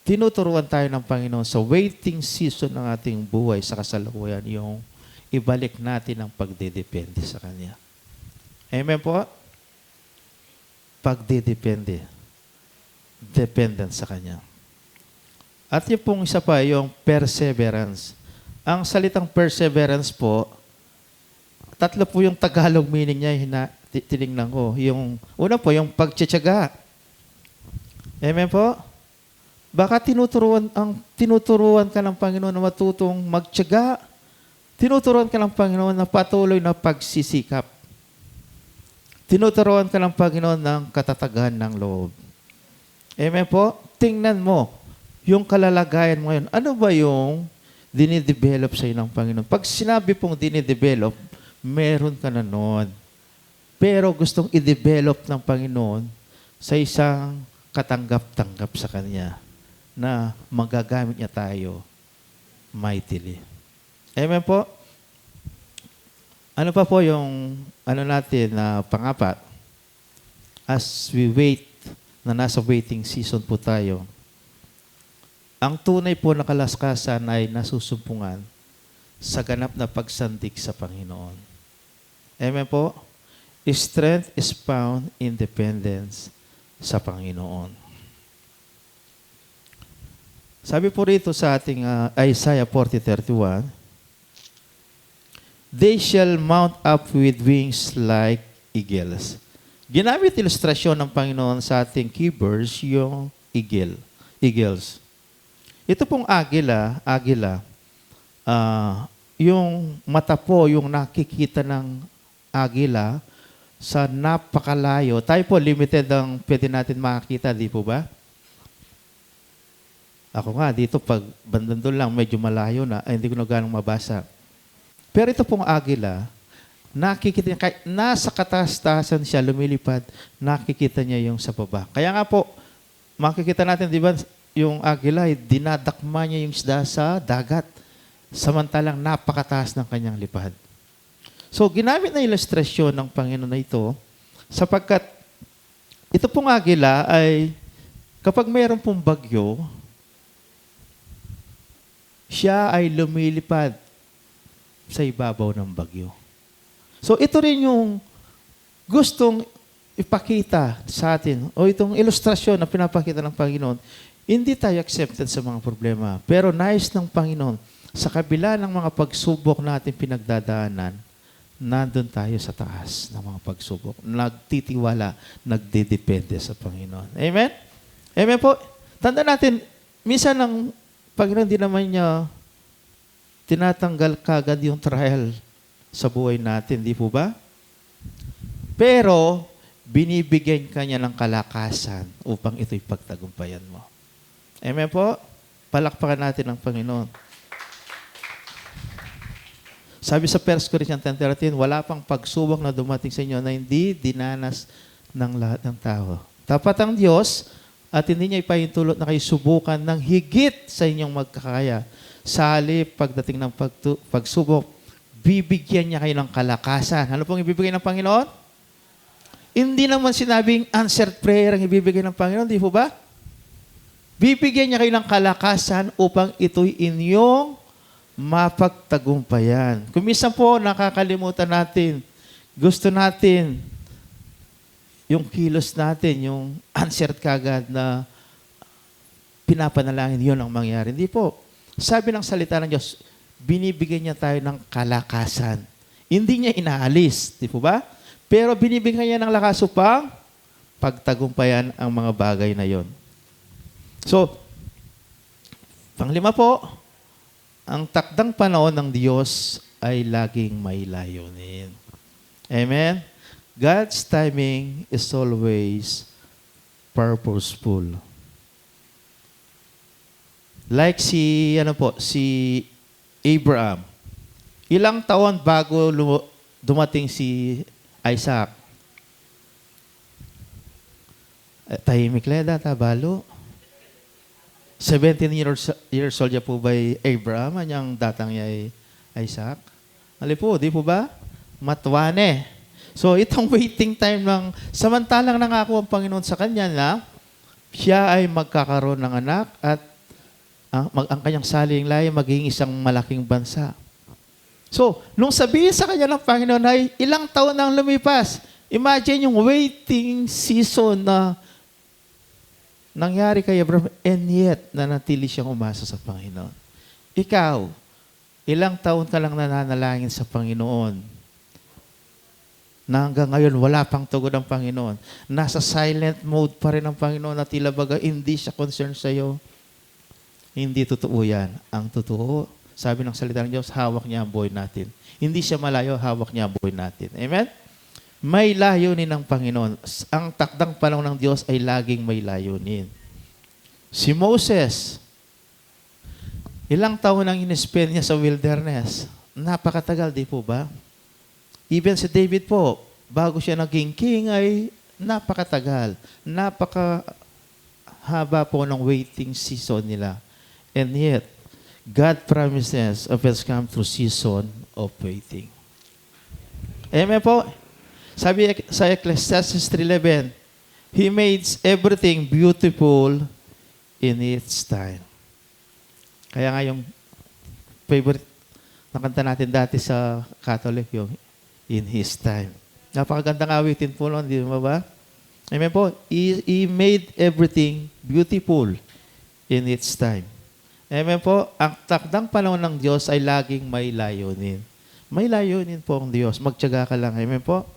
Tinuturuan tayo ng Panginoon sa waiting season ng ating buhay sa kasalukuyan yung ibalik natin ang pagdedepende sa Kanya. Amen po? Pagdedepende. Dependent sa Kanya. At yung pong isa pa, yung perseverance. Ang salitang perseverance po, tatlo po yung Tagalog meaning niya, tinignan ko. Yung, una po, yung pagtsatsaga. Amen po? Baka tinuturuan ka ng Panginoon na matutong magtsaga. Tinuturuan ka ng Panginoon na patuloy na pagsisikap. Tinuturuan ka ng Panginoon ng katatagan ng loob. Amen po? Tingnan mo yung kalalagayan mo ngayon. Ano ba yung dinidevelop sa iyo ng Panginoon? Pag sinabi pong dinidevelop, meron ka na noon. Pero gustong i-develop ng Panginoon sa isang katanggap-tanggap sa Kanya na magagamit niya tayo mightily. Amen po? Ano pa po yung natin na pangapat? As we wait, na nasa waiting season po tayo, ang tunay po na kalaskasan ay nasusumpungan sa ganap na pagsandig sa Panginoon. Amen po? Strength is found in dependence sa Panginoon. Sabi po rito sa ating Isaiah 40:31, they shall mount up with wings like eagles. Ginamit ilustrasyon ng Panginoon sa ating keywords yung eagles. Ito pong agila, yung mata po, yung nakikita ng agila sa napakalayo. Tayo po, limited ang pwede natin makakita, di po ba? Ako nga, dito pag bandang doon lang, medyo malayo na, hindi ko na ganong mabasa. Pero ito pong agila, nakikita niya, kahit nasa kataas-taasan siya, lumilipad, nakikita niya yung sa baba. Kaya nga po, makikita natin, di ba, yung agila, dinadakma niya yung isda sa dagat, samantalang napakataas ng kanyang lipad. So, ginamit na ilustrasyon ng Panginoon na ito, sapagkat ito pong agila ay, kapag mayroon pong bagyo, siya ay lumilipad sa ibabaw ng bagyo. So ito rin yung gustong ipakita sa atin o itong ilustrasyon na pinapakita ng Panginoon. Hindi tayo accepted sa mga problema. Pero nais ng Panginoon, sa kabila ng mga pagsubok natin pinagdadaanan, nandun tayo sa taas ng mga pagsubok. Nagtitiwala, nagdedepende sa Panginoon. Amen? Amen po? Tanda natin, minsan ng Panginoon di naman niya tinatanggal kagad yung trial sa buhay natin, di po ba? Pero, binibigyan ka niya ng kalakasan upang ito'y pagtagumpayan mo. Amen po? Palakpakan natin ang Panginoon. Sabi sa 1 Corinthians 10:13, wala pang pagsubok na dumating sa inyo na hindi dinanas ng lahat ng tao. Tapat ang Diyos, at hindi niya ipahintulot na kayo subukan ng higit sa inyong magkakaya. Sa halip, pagdating ng pagsubok, bibigyan niya kayo ng kalakasan. Ano pong ibibigay ng Panginoon? Hindi naman sinabing answered prayer ang ibibigay ng Panginoon, di po ba? Bibigyan niya kayo ng kalakasan upang ito'y inyong mapagtagumpayan. Kung minsan po, nakakalimutan natin, gusto natin, yung kilos natin, yung answered kagad na pinapanalangin, yun ang mangyari. Hindi po. Sabi ng salita ng Diyos, binibigyan niya tayo ng kalakasan. Hindi niya inaalis, di po ba? Pero binibigyan niya ng lakas upang pagtagumpayan ang mga bagay na yon. So, panglima po, ang takdang panahon ng Diyos ay laging may layunin. Amen? God's timing is always purposeful. Like si Abraham. Ilang taon bago dumating si Isaac? Tahimik leda, tabalo. 17 years old ya po ba Abraham? Anyang datang niya ay Isaac? Ali po, di po ba? Matwane. So, itong waiting time lang, samantalang nangako ang Panginoon sa kanya na siya ay magkakaroon ng anak at ang kanyang saling lahi magiging isang malaking bansa. So, nung sabihin sa kanya ng Panginoon ay ilang taon nang lumipas, imagine yung waiting season na nangyari kay Abraham and yet nanatili siyang umasa sa Panginoon. Ikaw, ilang taon ka lang nananalangin sa Panginoon na hanggang ngayon wala pang tugon ng Panginoon. Nasa silent mode pa rin ang Panginoon na tila baga hindi siya concerned sa iyo. Hindi totoo yan. Ang totoo, sabi ng salita ng Diyos, hawak niya ang buhay natin. Hindi siya malayo, hawak niya ang buhay natin. Amen? May layunin ng Panginoon. Ang takdang panahon ng Diyos ay laging may layunin. Si Moses, ilang taon nang in-spend niya sa wilderness? Napakatagal, di po ba? Even si David po, bago siya naging king ay napakatagal. Napakahaba po ng waiting season nila. And yet, God promises of us come through season of waiting. Amen po? Sabi sa Ecclesiastes 3:11, He makes everything beautiful in its time. Kaya nga yung favorite na kanta natin dati sa Catholic, yung in His time. Napakagandang awitin po nun, di ba? Amen po? He made everything beautiful in its time. Amen po? Ang takdang panahon ng Diyos ay laging may layunin. May layunin po ang Diyos. Magtiyaga ka lang. Amen po?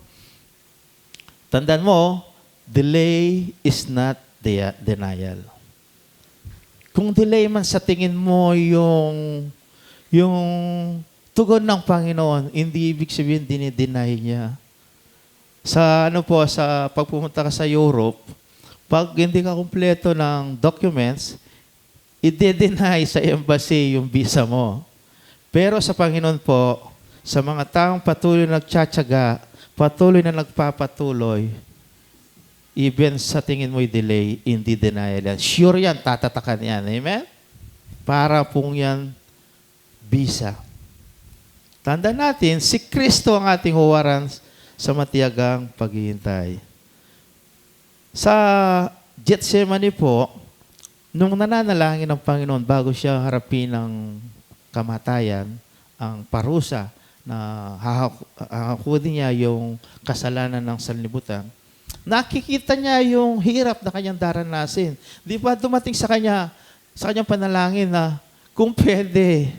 Tandaan mo, delay is not denial. Kung delay man sa tingin mo yung tugon ng Panginoon, hindi ibig sabihin dinideny niya. Sa sa pagpumunta ka sa Europe, pag hindi ka kumpleto ng documents, i-deny sa embassy yung visa mo. Pero sa Panginoon po, sa mga taong patuloy na nagtsatsaga, patuloy na nagpapatuloy, even sa tingin mo'y delay, hindi denial yan. Sure yan, tatatakan yan. Amen? Para pong yan, visa. Tandaan natin, si Kristo ang ating huwaran sa matiyagang paghihintay. Sa Gethsemane po, nung nananalangin ng Panginoon bago siya harapin ng kamatayan, ang parusa na hahakutin niya yung kasalanan ng sanlibutan, nakikita niya yung hirap na kanyang daranasin. Di ba dumating sa kanyang panalangin na kung pwede,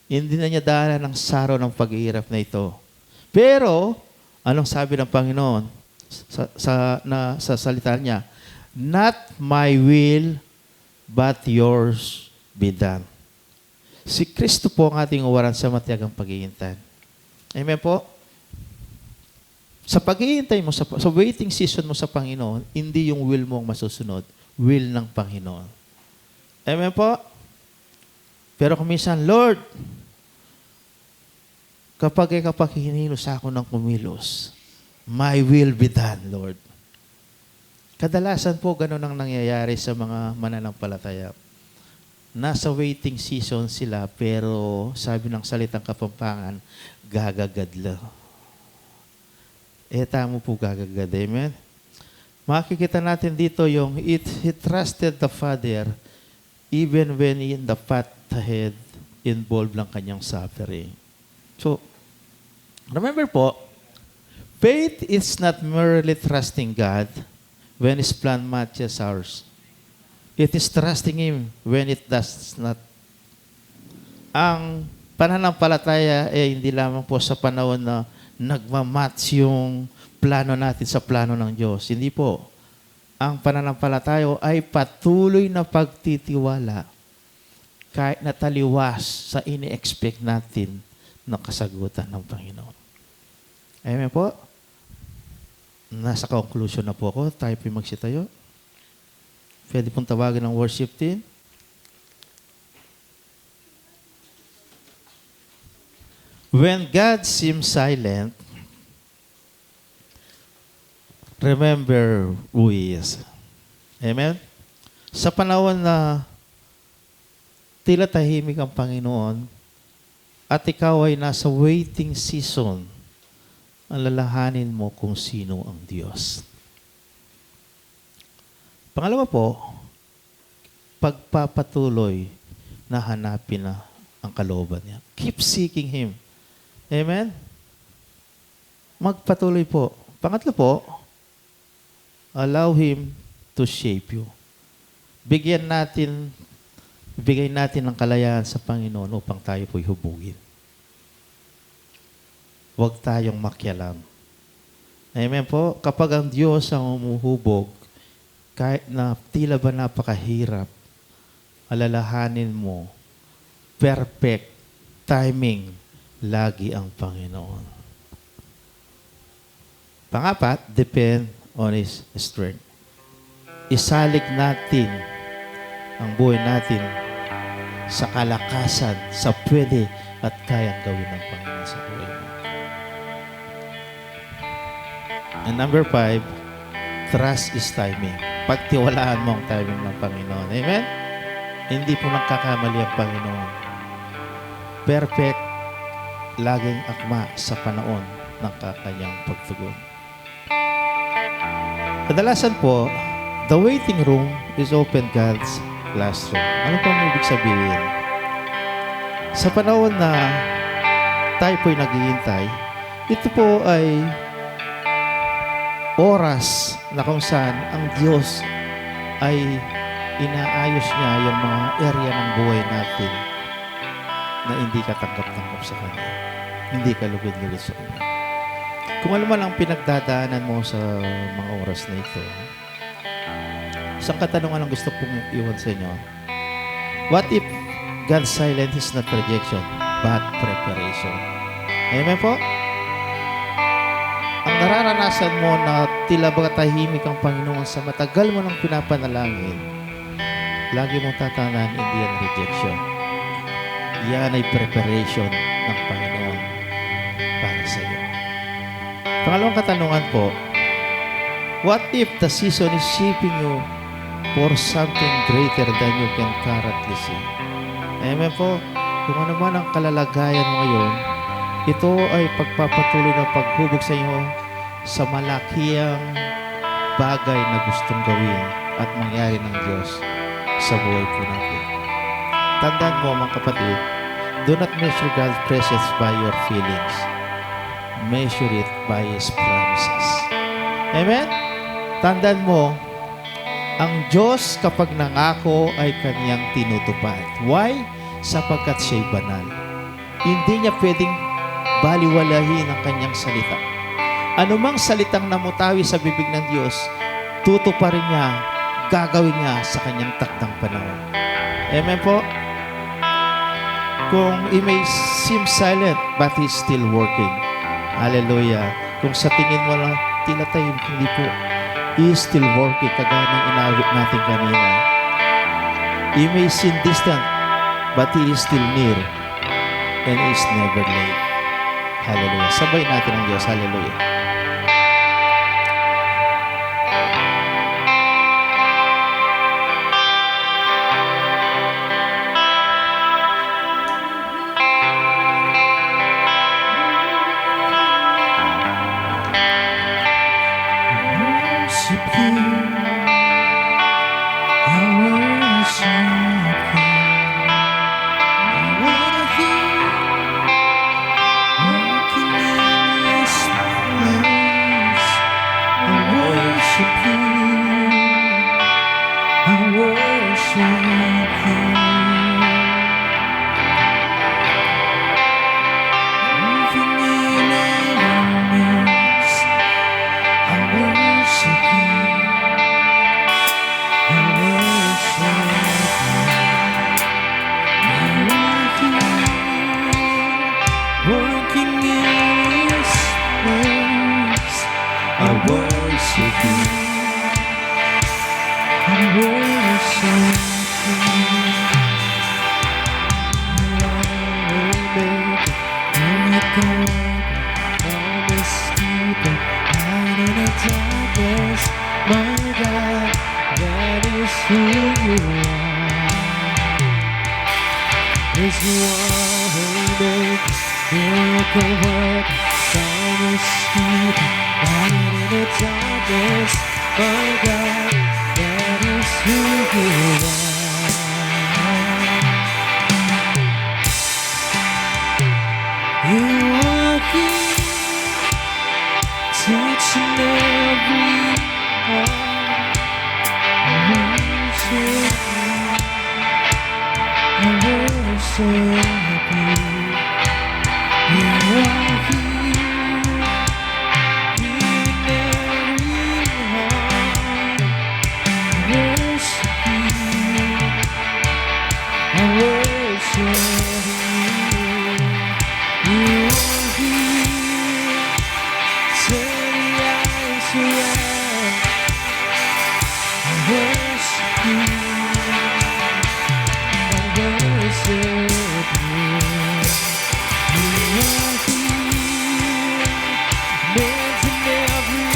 hindi na niya daanan ng saro ng paghihirap na ito. Pero, anong sabi ng Panginoon sa salita niya? Not my will, but yours be done. Si Kristo po ang ating uwaran sa matiyagang paghihintay. Amen po? Sa paghihintay mo, sa waiting season mo sa Panginoon, hindi yung will mo ang masusunod, will ng Panginoon. Amen po? Pero kung minsan, Lord, kapag ikaw hinilos ako ng kumilos, my will be done, Lord. Kadalasan po ganun ang nangyayari sa mga mananampalataya. Nasa waiting season sila pero sabi ng salitang Kapampangan, gagagadla. Tamo po gagagad. Amen? Makikita natin dito yung he trusted the Father even when in the path ahead involved lang kanyang suffering. So, remember po, faith is not merely trusting God when His plan matches ours. It is trusting Him when it does not. Ang pananampalataya ay hindi lamang po sa panahon na nagmamatch yung plano natin sa plano ng Diyos. Hindi po. Ang pananampalataya ay patuloy na pagtitiwala kahit nataliwas sa ini-expect natin na kasagutan ng Panginoon. Amen po? Nasa conclusion na po ako. Tayo po magsitayo. Pwede pong tawagan ng worship team. When God seems silent, remember who He is. Amen? Sa panahon na tila tahimik ang Panginoon at ikaw ay nasa waiting season, alalahanin mo kung sino ang Diyos. Pangalawa po, pagpapatuloy na hanapin na ang kalooban niya. Keep seeking Him. Amen? Magpatuloy po. Pangatlo po, allow Him to shape you. Bigay natin ng kalayaan sa Panginoon upang tayo po'y hubugin. Huwag tayong makialam. Amen po? Kapag ang Diyos ang umuhubog, kahit na tila ba napakahirap, alalahanin mo, perfect timing, lagi ang Panginoon. Pangapat, depend on His strength. Isalig natin ang buhay natin sa kalakasan, sa pwede at kayang gawin ng Panginoon sa buhay mo. And number 5, trust is timing. Pagtiwalaan mo ang timing ng Panginoon. Amen? Hindi po nagkakamali ang Panginoon. Perfect, laging akma sa panahon ng kanyang pagtugon. Kadalasan po, the waiting room is open God's classroom. Ano po ang ibig sabihin? Sa panahon na tayo po'y naghihintay, ito po ay oras na kung saan ang Diyos ay inaayos niya yung mga area ng buhay natin na hindi ka tanggap-tanggap sa Kanya. Hindi ka lugod-lugod sa Kanya. Kung ano man ang pinagdadaanan mo sa mga oras na ito, isang katanungan ang gusto kong iwan sa inyo. What if God's silence is not rejection, but preparation? Amen po? Ang nararanasan mo na tila ba tahimik ang Panginoon sa matagal mo ng pinapanalangin, lagi mong tatandaan, hindi yan rejection. Yan ay preparation ng Panginoon para sa iyo. Pangalawang katanungan po, what if the season is shaping you for something greater than you can currently see? Amen po? Kung ano man ang kalalagayan mo ngayon, ito ay pagpapatuloy ng paghubog sa iyo sa malakihang bagay na gustong gawin at mangyari ng Diyos sa buhay po natin. Tandaan mo mga kapatid, do not measure God's presence by your feelings. Measure it by His promises. Amen? Tandaan mo, ang Diyos kapag nangako ay Kanyang tinutupad. Why? Sapagkat siya'y banal. Hindi niya pwedeng baliwalahin ang Kanyang salita. Anumang salitang namutawi sa bibig ng Diyos, tutuparin niya, gagawin niya sa Kanyang takdang panahon. Amen po? Kung He may seem silent, but He's still working. Hallelujah. Kung sa tingin mo lang, tila tayo, hindi po. He is still working, kagaya ng inawit natin kanina. He may seem distant, but He is still near, and He is never late. Hallelujah. Sabay natin ang Diyos. Hallelujah. you. I worship you. I wanna hear working in this place. I worship you. I worship you. Moving in our midst. I worship you. I worship you. You are here, working in this place. I worship you. I worship you. You are a maker, miracle worker, promise keeper, light in the darkness. My God, that is who you are. Yes, you are a maker, miracle worker, promise keeper, light in the darkness. My God, that is who you are. You are here, touching every heart. I worship you. I worship you. You are here, in every heart. I worship you. I worship you. You are here, turn the eyes around. I worship you. I worship you. You are here, mending every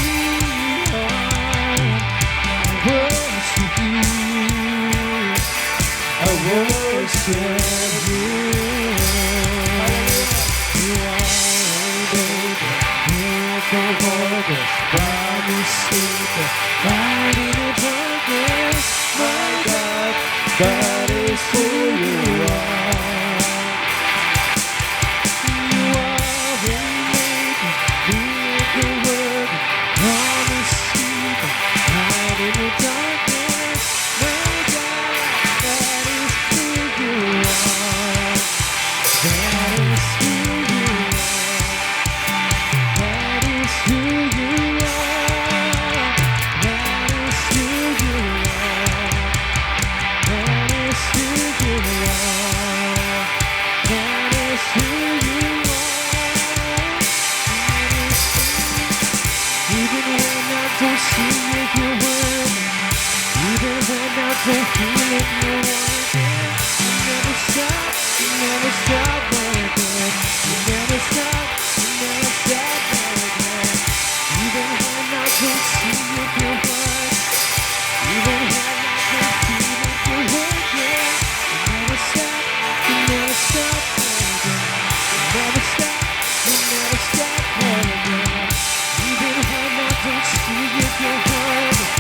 heart. I worship you. I worship you. You are a baby, miracle worker, promise keeper, light in the darkness. My God, that is who you are. You are a maker, miracle worker, promise keeper, light in the darkness. My God, that is who you are. That is who you are. That is who you are. That is who you are. That is who you are. That is who you are. Even when I don't see it, you're working. Even when I don't feel it, you're working. You never stop, you never stop working. You never stop, you never stop working. Even when I don't see it, you're working. Even when I don't feel it, you're working. You never stop, you never stop working. You never stop, you never stop working. Even when I don't see it, you're working.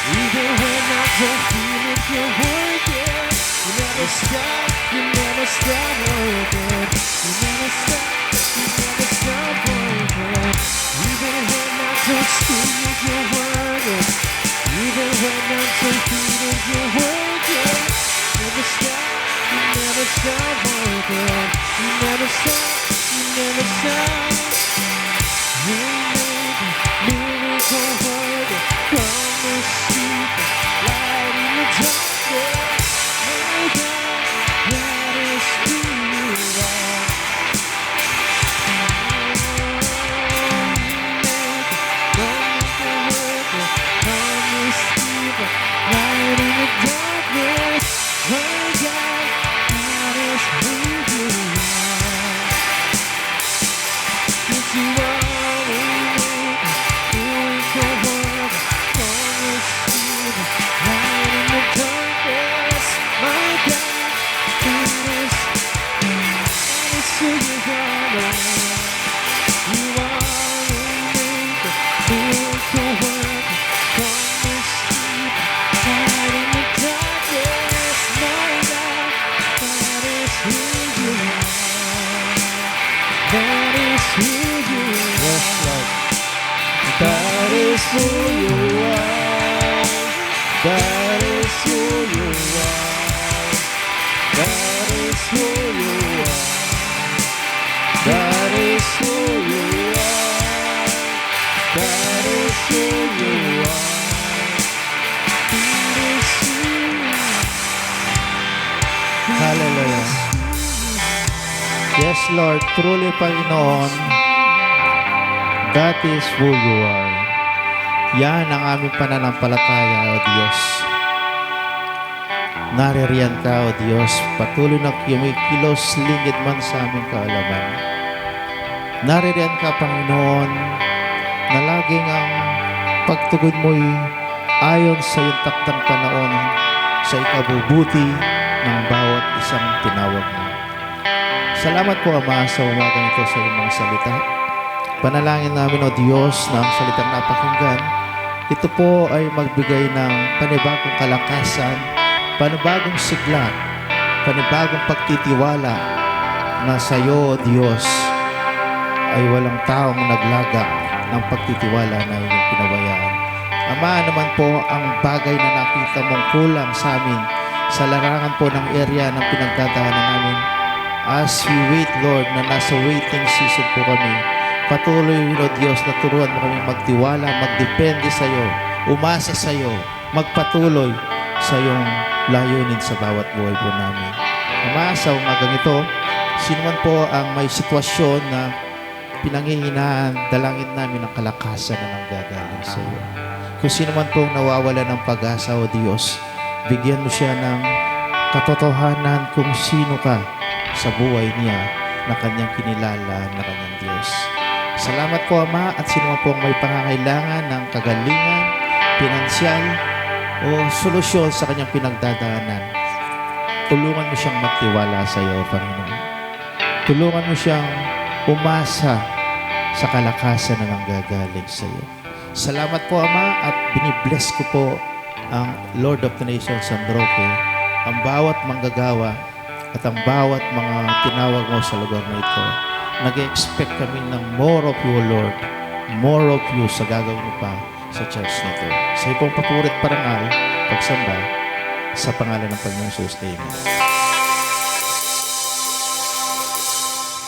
Even when I don't feel it, you're working. You never stop, you never stop working. You never stop, you never stop working. Even when I don't see it, you're working. Even when I don't feel it, you're working. Never stop, you never stop working. You never stop, you never stop. Waymaker, miracle worker, promise keeper, light in the darkness. My God, that is who you are. Waymaker, who you are. That is who you are. That is who you are. That is who you are. That is who you are. That is who you are. Hallelujah. Yes, Lord, truly, Panginoon, that is who you are. Yan ang aming pananampalataya, O Diyos. Naririyan ka, O Diyos, patuloy na kumikilos lingid man sa aming kaalaman. Naririyan ka, Panginoon, na laging ang pagtugon mo'y ayon sa iyong takdang panahon sa ikabubuti ng bawat isang tinawag mo. Salamat po, Ama, sa umagang ito sa iyong mga salita. Panalangin namin, O Diyos, na ang salitang napakinggan, ito po ay magbigay ng panibagong kalakasan, panibagong sigla, panibagong pagtitiwala na sa iyo, O Diyos, ay walang taong naglagak ng pagtitiwala na iyong pinabayaan. Ama, naman po ang bagay na nakita mong kulang sa amin sa larangan po ng area ng pinagdadaanan namin. As we wait, Lord, na nasa waiting season po kami, patuloy, O Diyos, na turuan mo kami magtiwala, magdepende sa iyo, umasa sa iyo, magpatuloy sa iyong layunin sa bawat buhay po namin. Ama, sa umagang ito, sino man po ang may sitwasyon na pinanghihinaan, dalangin namin ang kalakasan na nanggagaling sa iyo. Kung sino man po nawawala ng pag-asa, O Diyos, bigyan mo siya ng katotohanan kung sino ka sa buhay niya na kanyang kinilala na kanyang Diyos. Salamat po, Ama, at sino man po ang may pangangailangan ng kagalingan, pinansyal, o solusyon sa kanyang pinagdadaanan, tulungan mo siyang magtiwala sa iyo, Panginoon. Tulungan mo siyang umasa sa kalakasan na nanggagaling sa iyo. Salamat po, Ama, at binibless ko po ang Lord of the Nations, San Roque, ang bawat manggagawa at ang bawat mga tinawag mo sa lugar na ito. Nag-expect kami ng more of you, Lord, more of you sa gagawin mo pa sa church nito. Sa ipong papurit parangal, pagsamba, sa pangalan ng Panginoon Jesus. Amen.